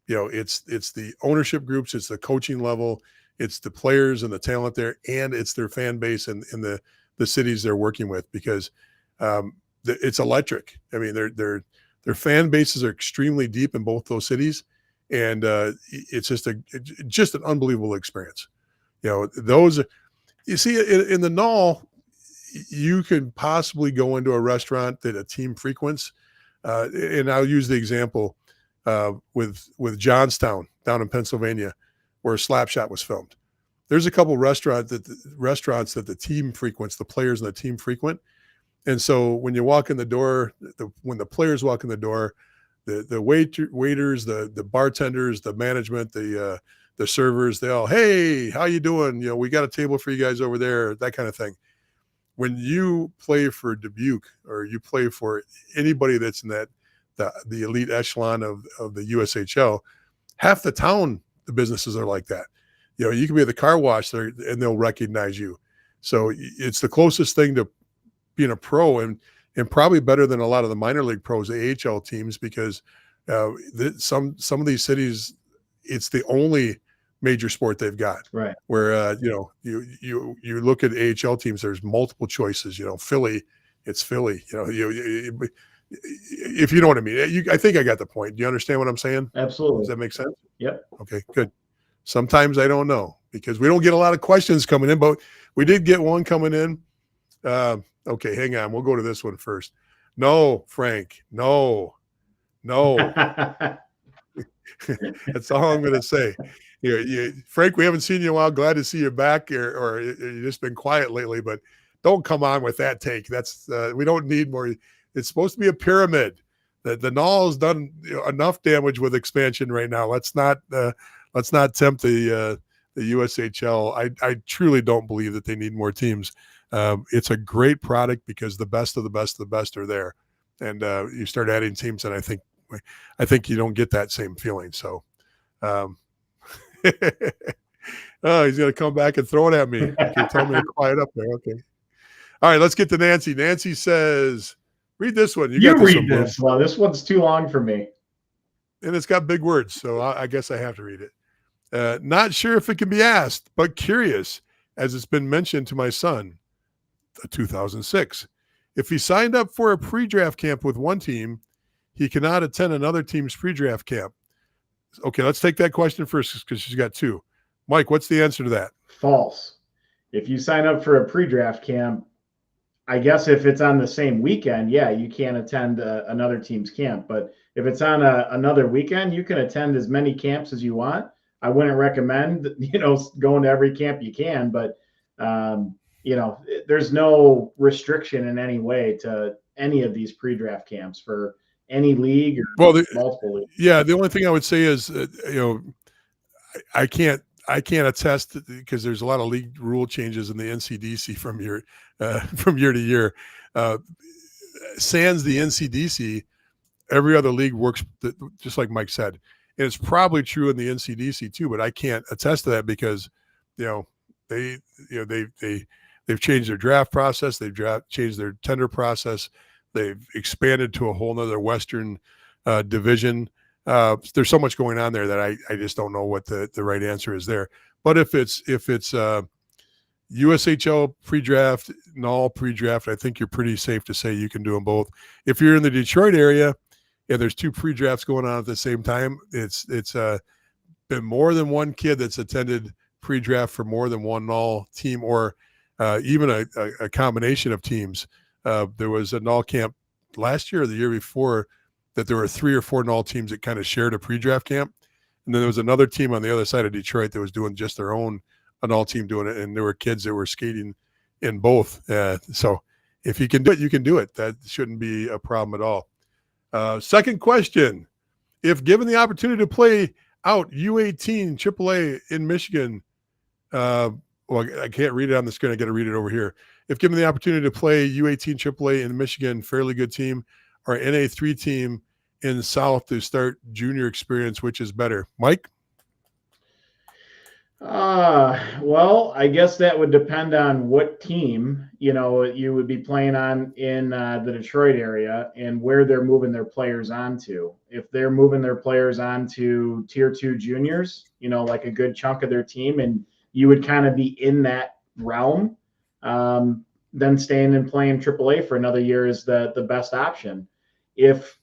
[SPEAKER 1] It's the ownership groups, it's the coaching level, it's the players and the talent there, and it's their fan base and the cities they're working with, because it's electric. I mean, their fan bases are extremely deep in both those cities, and it's just an unbelievable experience. You see in the NAHL, you could possibly go into a restaurant that a team frequents, and I'll use the example with Johnstown down in Pennsylvania, where Slapshot was filmed. There's a couple restaurants that the team frequents, the players and the team frequent. And so when you walk in the door, when the players walk in the door, the waiters, the bartenders, the management, the servers, they all, hey, how you doing? We got a table for you guys over there, that kind of thing. When you play for Dubuque or you play for anybody that's in the elite echelon of the USHL, half the town, the businesses are like that. You can be at the car wash there and they'll recognize you. So it's the closest thing to being a pro, and probably better than a lot of the minor league pros, the AHL teams, because some of these cities, it's the only major sport they've got.
[SPEAKER 2] Right.
[SPEAKER 1] Where you look at AHL teams, there's multiple choices. Philly, it's Philly. If you know what I mean. I think I got the point. Do you understand what I'm saying?
[SPEAKER 2] Absolutely.
[SPEAKER 1] Does that make sense?
[SPEAKER 2] Yep.
[SPEAKER 1] Okay, good. Sometimes I don't know, because we don't get a lot of questions coming in, but we did get one coming in. Okay, hang on. We'll go to this one first. No, Frank. No. That's all I'm going to say. Frank, we haven't seen you in a while. Glad to see you back, or you've just been quiet lately, but don't come on with that take. That's we don't need more. It's supposed to be a pyramid. The NAHL has done enough damage with expansion right now. Let's not tempt the USHL. I truly don't believe that they need more teams. It's a great product because the best of the best of the best are there, and you start adding teams, and I think you don't get that same feeling. So, oh, he's going to come back and throw it at me. Okay, tell me to quiet up there. Okay. All right, let's get to Nancy. Nancy says, read this one.
[SPEAKER 2] You read this. Well, this one's too long for me.
[SPEAKER 1] And it's got big words, so I guess I have to read it. Not sure if it can be asked, but curious, as it's been mentioned to my son, 2006. If he signed up for a pre-draft camp with one team, he cannot attend another team's pre-draft camp. Okay, let's take that question first, because she's got two. Mike, what's the answer to that?
[SPEAKER 2] False. If you sign up for a pre-draft camp, I guess if it's on the same weekend, yeah, you can't attend another team's camp. But if it's on another weekend, you can attend as many camps as you want. I wouldn't recommend, going to every camp you can, but there's no restriction in any way to any of these pre-draft camps for any league or multiple leagues.
[SPEAKER 1] Yeah, the only thing I would say is, I can't attest, because there's a lot of league rule changes in the NCDC from year to year. Sans the NCDC, every other league works just like Mike said, and it's probably true in the NCDC too. But I can't attest to that because they've changed their draft process, changed their tender process, they've expanded to a whole nother Western division. There's so much going on there that I just don't know what the right answer is there. But if it's USHL pre-draft, NAHL pre-draft, I think you're pretty safe to say you can do them both. If you're in the Detroit area and there's two pre-drafts going on at the same time, it's been more than one kid that's attended pre-draft for more than one NAHL team, or even a combination of teams. There was a NAHL camp last year or the year before that there were 3 or 4 NAHL teams that kind of shared a pre-draft camp. And then there was another team on the other side of Detroit that was doing just their own NAHL team doing it. And there were kids that were skating in both. So if you can do it, you can do it. That shouldn't be a problem at all. Second question. if given the opportunity to play out U18 AAA in Michigan, well, I can't read it on the screen. I got to read it over here. If given the opportunity to play U18 AAA in Michigan, fairly good team, or NA3 team in the South to start junior experience, which is better? Mike?
[SPEAKER 2] Well, I guess that would depend on what team, you would be playing on in the Detroit area and where they're moving their players onto. If they're moving their players onto tier 2 juniors, like a good chunk of their team, and you would kind of be in that realm, then staying and playing AAA for another year is the best option. If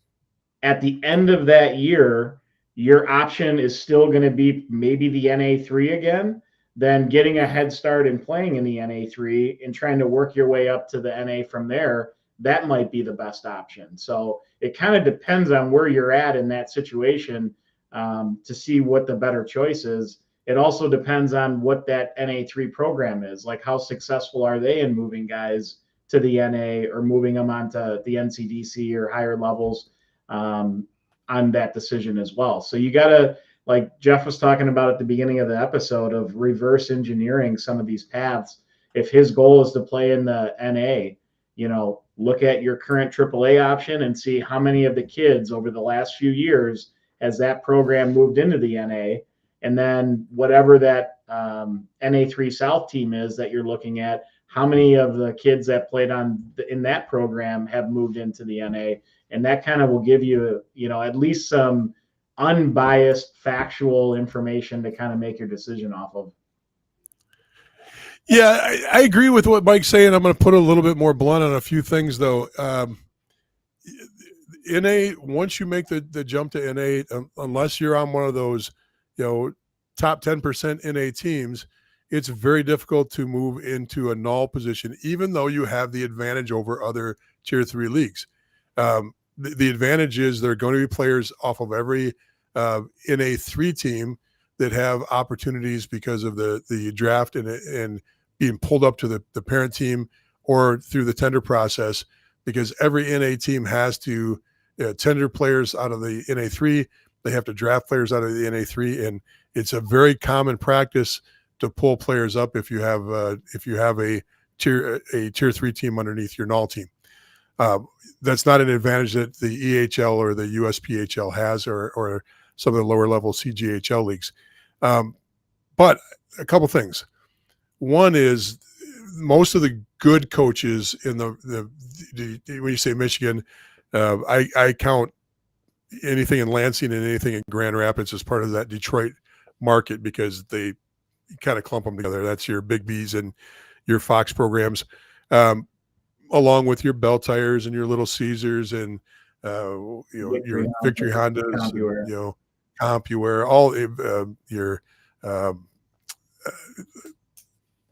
[SPEAKER 2] at the end of that year, your option is still going to be maybe the NA3 again, then getting a head start and playing in the NA3 and trying to work your way up to the NA from there, that might be the best option. So it kind of depends on where you're at in that situation to see what the better choice is. It also depends on what that NA3 program is. Like, how successful are they in moving guys to the NA or moving them onto the NCDC or higher levels on that decision as well. So you got to, like Jeff was talking about at the beginning of the episode, of reverse engineering some of these paths. If his goal is to play in the NA, look at your current AAA option and see how many of the kids over the last few years has that program moved into the NA. And then whatever that NA3 South team is that you're looking at, how many of the kids that played in that program have moved into the NA? And that kind of will give you, at least some unbiased factual information to kind of make your decision off of.
[SPEAKER 1] Yeah, I agree with what Mike's saying. I'm going to put a little bit more blunt on a few things, though. NA, once you make the jump to NA, unless you're on one of those, top 10% NA teams, it's very difficult to move into a null position, even though you have the advantage over other tier 3 leagues. The advantage is there are going to be players off of every NA3 team that have opportunities because of the draft and being pulled up to the parent team or through the tender process, because every NA team has to tender players out of the NA3. They have to draft players out of the NA3, and it's a very common practice to pull players up if you have a tier 3 team underneath your null team. That's not an advantage that the EHL or the USPHL has, or some of the lower level CGHL leagues. But a couple things. One is, most of the good coaches in the when you say Michigan, I count anything in Lansing and anything in Grand Rapids as part of that Detroit market, because they kind of clump them together. That's your Big B's and your Fox programs, along with your Bell Tires and your Little Caesars and your Victory Hondas, and, CompuWare, all your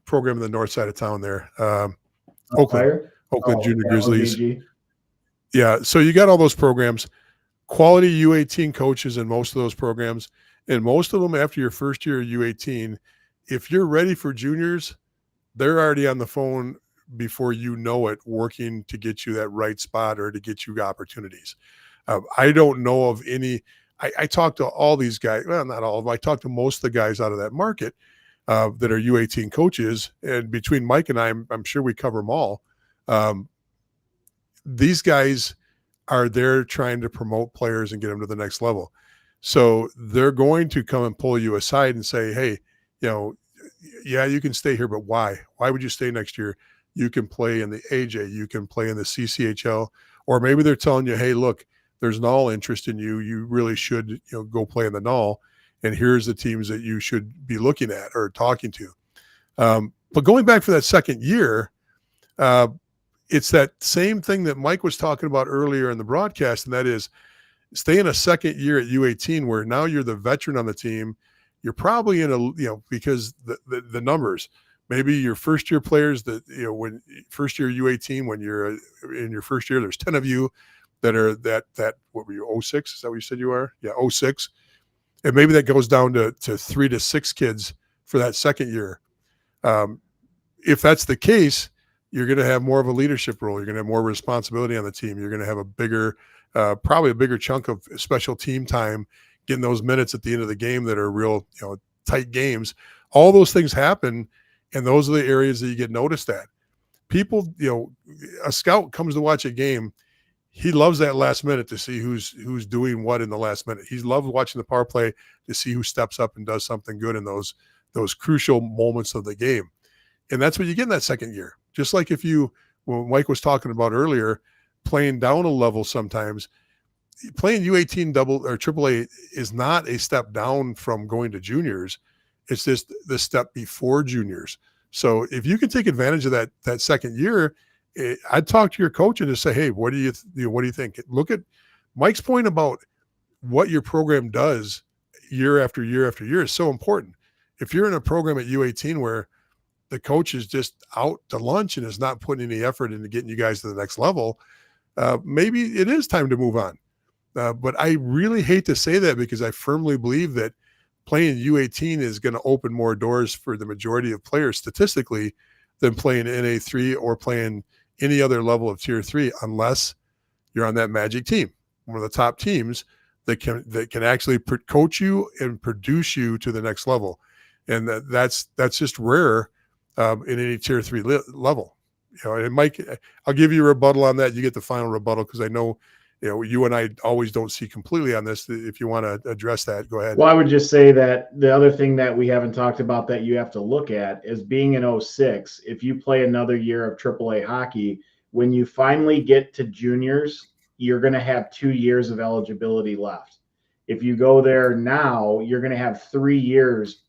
[SPEAKER 1] program in the north side of town there, Oakland Junior Grizzlies. Yeah, so you got all those programs, quality U18 coaches in most of those programs, and most of them, after your first year of U18, if you're ready for juniors, they're already on the phone before you know it, working to get you that right spot or to get you opportunities. I don't know of any. I talked to all these guys. Well, not all of them. I talked to most of the guys out of that market that are U18 coaches, and between Mike and I, I'm sure we cover them all. These guys are there trying to promote players and get them to the next level. So they're going to come and pull you aside and say, hey, yeah, you can stay here, but why? Why would you stay next year? You can play in the AJ, you can play in the CCHL, or maybe they're telling you, hey, look, there's null interest in you. You really should, go play in the null, and here's the teams that you should be looking at or talking to. But going back for that second year, it's that same thing that Mike was talking about earlier in the broadcast, and that is stay in a second year at U18 where now you're the veteran on the team. You're probably in a, because the numbers, maybe your first year players that, when first year U18, when you're in your first year, there's 10 of you that are that, what were you, 06? Is that what you said you are? Yeah, 06. And maybe that goes down to 3 to 6 kids for that second year. If that's the case, you're going to have more of a leadership role. You're going to have more responsibility on the team. You're going to have a bigger probably a bigger chunk of special team time, getting those minutes at the end of the game that are real, tight games. All those things happen, and those are the areas that you get noticed at. People, a scout comes to watch a game. He loves that last minute to see who's doing what in the last minute. He loves watching the power play to see who steps up and does something good in those crucial moments of the game. And that's what you get in that second year. Just like when Mike was talking about earlier, playing down a level sometimes, playing U18 double or AAA is not a step down from going to juniors. It's just the step before juniors. So if you can take advantage of that second year, I'd talk to your coach and just say, hey, what do you think? Look at Mike's point about what your program does year after year after year is so important. If you're in a program at U18 where the coach is just out to lunch and is not putting any effort into getting you guys to the next level, maybe it is time to move on. But I really hate to say that because I firmly believe that playing U18 is going to open more doors for the majority of players statistically than playing NA3 or playing any other level of tier 3, unless you're on that magic team, one of the top teams that can actually coach you and produce you to the next level. And that's just rare in any tier 3 level. And Mike, I'll give you a rebuttal on that. You get the final rebuttal because I know you and I always don't see completely on this. If you want to address that, go ahead.
[SPEAKER 2] Well, I would just say that the other thing that we haven't talked about that you have to look at is being in 06. If you play another year of AAA hockey, when you finally get to juniors, you're going to have 2 years of eligibility left. If you go there now, you're going to have 3 years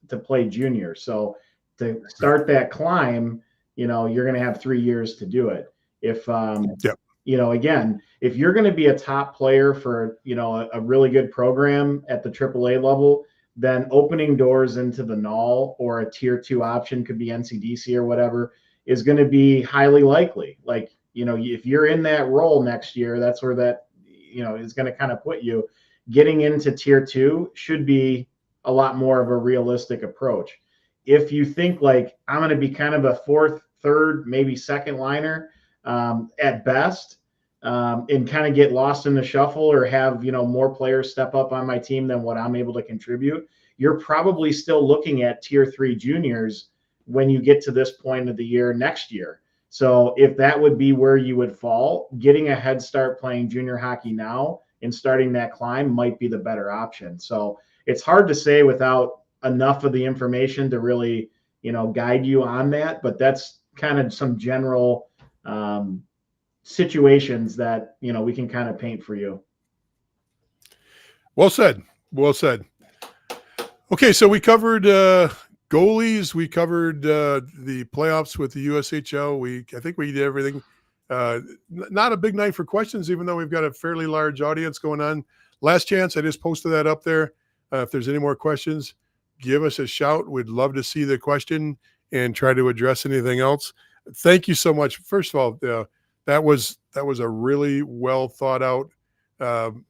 [SPEAKER 2] to play junior. So to start that climb, you're going to have 3 years to do it. If, again, if you're going to be a top player for, a really good program at the AAA level, then opening doors into the NAHL or a tier 2 option, could be NCDC or whatever, is going to be highly likely. Like, if you're in that role next year, that's where that, is going to kind of put you. Getting into tier 2 should be a lot more of a realistic approach. If you think like I'm going to be kind of a fourth, third, maybe second liner at best, and kind of get lost in the shuffle or have, more players step up on my team than what I'm able to contribute, you're probably still looking at tier 3 juniors when you get to this point of the year next year. So if that would be where you would fall, getting a head start playing junior hockey now and starting that climb might be the better option. So it's hard to say without enough of the information to really, guide you on that. But that's kind of some general situations that, we can kind of paint for you.
[SPEAKER 1] Well said. Okay, so we covered goalies. We covered the playoffs with the USHL. I think we did everything. Not a big night for questions, even though we've got a fairly large audience going on. Last chance, I just posted that up there. If there's any more questions, give us a shout. We'd love to see the question and try to address anything else. Thank you so much. First of all, that was a really well thought out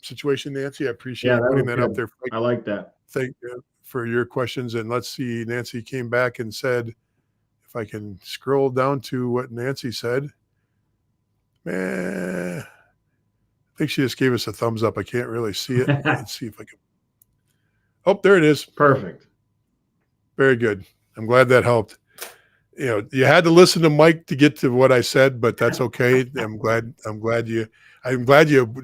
[SPEAKER 1] situation, Nancy. I appreciate putting that up there.
[SPEAKER 2] I like that.
[SPEAKER 1] Thank you for your questions. And let's see, Nancy came back and said, if I can scroll down to what Nancy said, I think she just gave us a thumbs up. I can't really see it. Let's see if I can. Oh, there it is.
[SPEAKER 2] Perfect.
[SPEAKER 1] Very good. I'm glad that helped. You had to listen to Mike to get to what I said, but that's okay. I'm glad you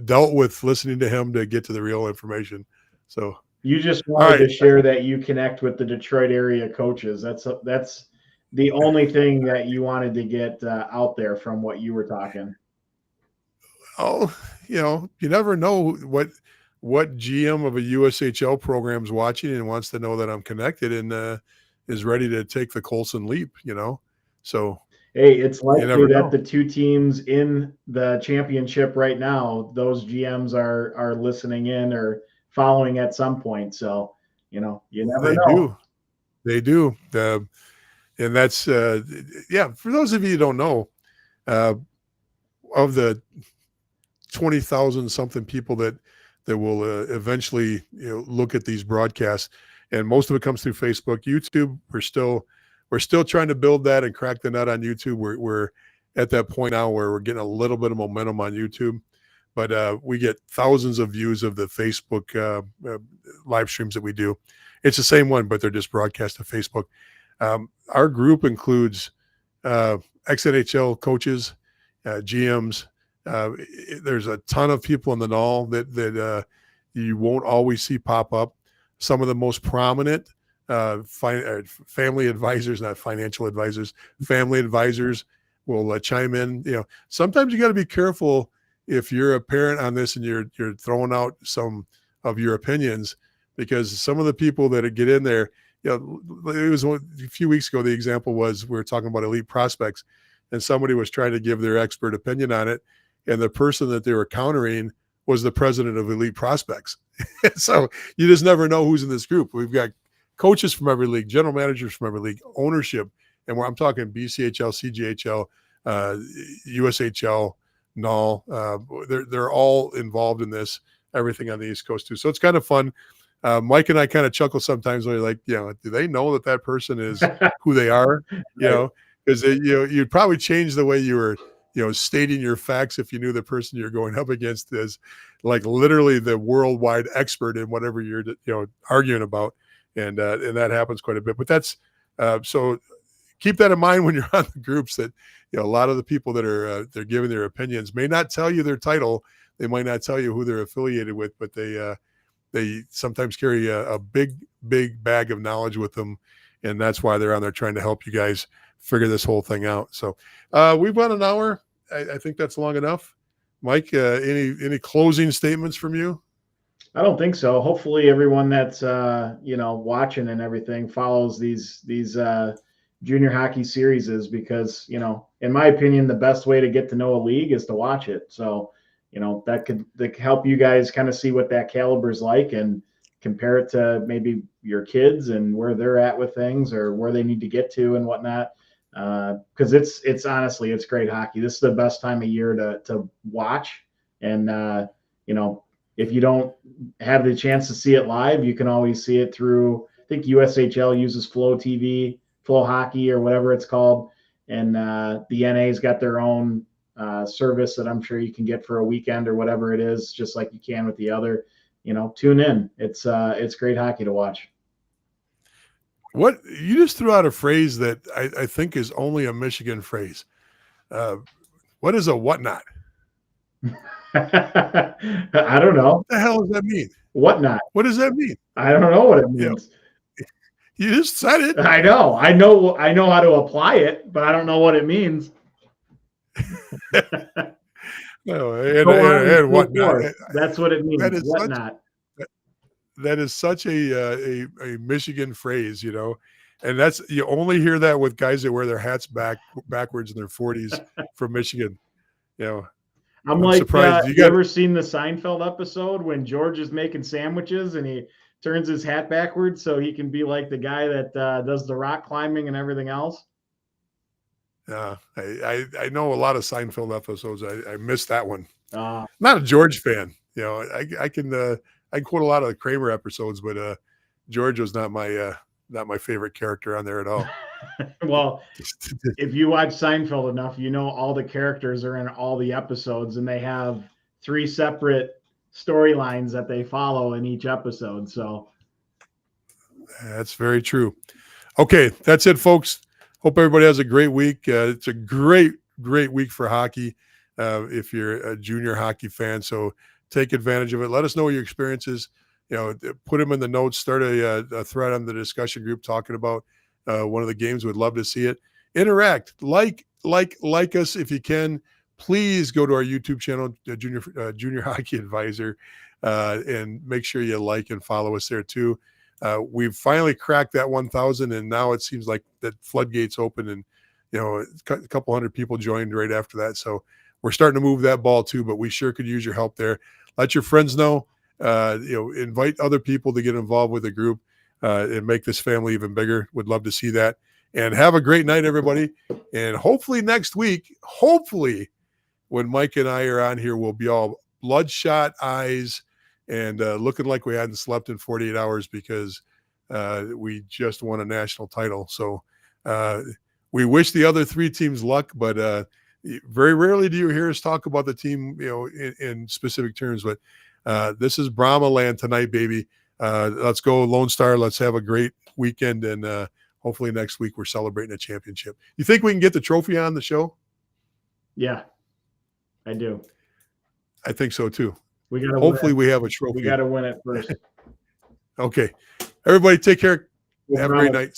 [SPEAKER 1] dealt with listening to him to get to the real information. So
[SPEAKER 2] you just wanted to share that you connect with the Detroit area coaches. That's the only thing that you wanted to get out there from what you were talking.
[SPEAKER 1] Oh, you never know what GM of a USHL program is watching and wants to know that I'm connected and is ready to take the Colson leap, So
[SPEAKER 2] hey, it's likely that the 2 teams in the championship right now, those GMs are listening in or following at some point. So, you never know.
[SPEAKER 1] They do. And that's, for those of you who don't know, of the 20,000 something people that will eventually look at these broadcasts, and most of it comes through Facebook, YouTube. We're still trying to build that and crack the nut on YouTube. We're at that point now where we're getting a little bit of momentum on YouTube, but we get thousands of views of the Facebook live streams that we do. It's the same one, but they're just broadcast to Facebook. Our group includes ex-NHL coaches, GMs. There's a ton of people in the NAHL that you won't always see pop up. Some of the most prominent family advisors, not financial advisors, family advisors will chime in. Sometimes you got to be careful if you're a parent on this and you're throwing out some of your opinions, because some of the people that get in there, it was a few weeks ago, the example was we were talking about elite prospects, and somebody was trying to give their expert opinion on it, and the person that they were countering was the president of Elite Prospects. So you just never know who's in this group. We've got coaches from every league, general managers from every league, ownership, and I'm talking BCHL, CGHL, USHL, NAHL. They're all involved in this, everything on the East Coast too. So it's kind of fun. Mike and I kind of chuckle sometimes when you're like, do they know that person is who they are? Because you'd probably change the way you were, stating your facts if you knew the person you're going up against is like literally the worldwide expert in whatever you're, arguing about. And that happens quite a bit. But that's so keep that in mind when you're on the groups that, a lot of the people that are they're giving their opinions may not tell you their title. They might not tell you who they're affiliated with, but they sometimes carry a big bag of knowledge with them. And that's why they're on there trying to help you guys figure this whole thing out. So we've got an hour. I think that's long enough. Mike, any closing statements from you?
[SPEAKER 2] I don't think so. Hopefully everyone that's, watching and everything follows these junior hockey series, because, in my opinion, the best way to get to know a league is to watch it. So, that could help you guys kind of see what that caliber is like and compare it to maybe your kids and where they're at with things or where they need to get to and whatnot. Because it's honestly, it's great hockey. This is the best time of year to watch. And, if you don't have the chance to see it live, you can always see it through, I think USHL uses Flow TV, Flow Hockey or whatever it's called. And the NA's got their own service that I'm sure you can get for a weekend or whatever it is, just like you can with the other. Tune in. It's great hockey to watch.
[SPEAKER 1] What you just threw out a phrase that I think is only a Michigan phrase. What is a whatnot?
[SPEAKER 2] I don't know.
[SPEAKER 1] What the hell does that mean?
[SPEAKER 2] Whatnot.
[SPEAKER 1] What does that mean?
[SPEAKER 2] I don't know what it means.
[SPEAKER 1] You just said it.
[SPEAKER 2] I know how to apply it, but I don't know what it means.
[SPEAKER 1] No, and whatnot.
[SPEAKER 2] That's what it means. Whatnot.
[SPEAKER 1] That is such a Michigan phrase, and that's, you only hear that with guys that wear their hats backwards in their 40s from Michigan.
[SPEAKER 2] I'm like, surprised. You ever seen the Seinfeld episode when George is making sandwiches and he turns his hat backwards so he can be like the guy that does the rock climbing and everything else?
[SPEAKER 1] Yeah, I know a lot of Seinfeld episodes. I missed that one.
[SPEAKER 2] Not
[SPEAKER 1] a George fan. I can quote a lot of the Kramer episodes, but George was not my favorite character on there at all.
[SPEAKER 2] Well, if you watch Seinfeld enough, all the characters are in all the episodes, and they have 3 separate storylines that they follow in each episode. So
[SPEAKER 1] that's very true. Okay, that's it, folks. Hope everybody has a great week. It's a great week for hockey if you're a junior hockey fan. So take advantage of it. Let us know what your experience is. Put them in the notes. Start a thread on the discussion group talking about one of the games. We'd love to see it. Interact. Like us if you can. Please go to our YouTube channel, Junior Hockey Advisor, and make sure you like and follow us there too. We've finally cracked that 1,000, and now it seems like that floodgates open, and a couple hundred people joined right after that. So we're starting to move that ball too, but we sure could use your help there. Let your friends know. Invite other people to get involved with the group and make this family even bigger. Would love to see that. And have a great night, everybody. And hopefully next week, when Mike and I are on here, we'll be all bloodshot eyes and looking like we hadn't slept in 48 hours because we just won a national title. So we wish the other 3 teams luck, but Very rarely do you hear us talk about the team, in specific terms, but this is Brahma land tonight, baby. Let's go Lone Star. Let's have a great weekend, and hopefully next week we're celebrating a championship. You think we can get the trophy on the show?
[SPEAKER 2] Yeah, I do.
[SPEAKER 1] I think so too.
[SPEAKER 2] We got to
[SPEAKER 1] Hopefully we have a trophy.
[SPEAKER 2] We got to win it first.
[SPEAKER 1] Okay. Everybody take care.
[SPEAKER 2] No
[SPEAKER 1] Have a great
[SPEAKER 2] problem.
[SPEAKER 1] night.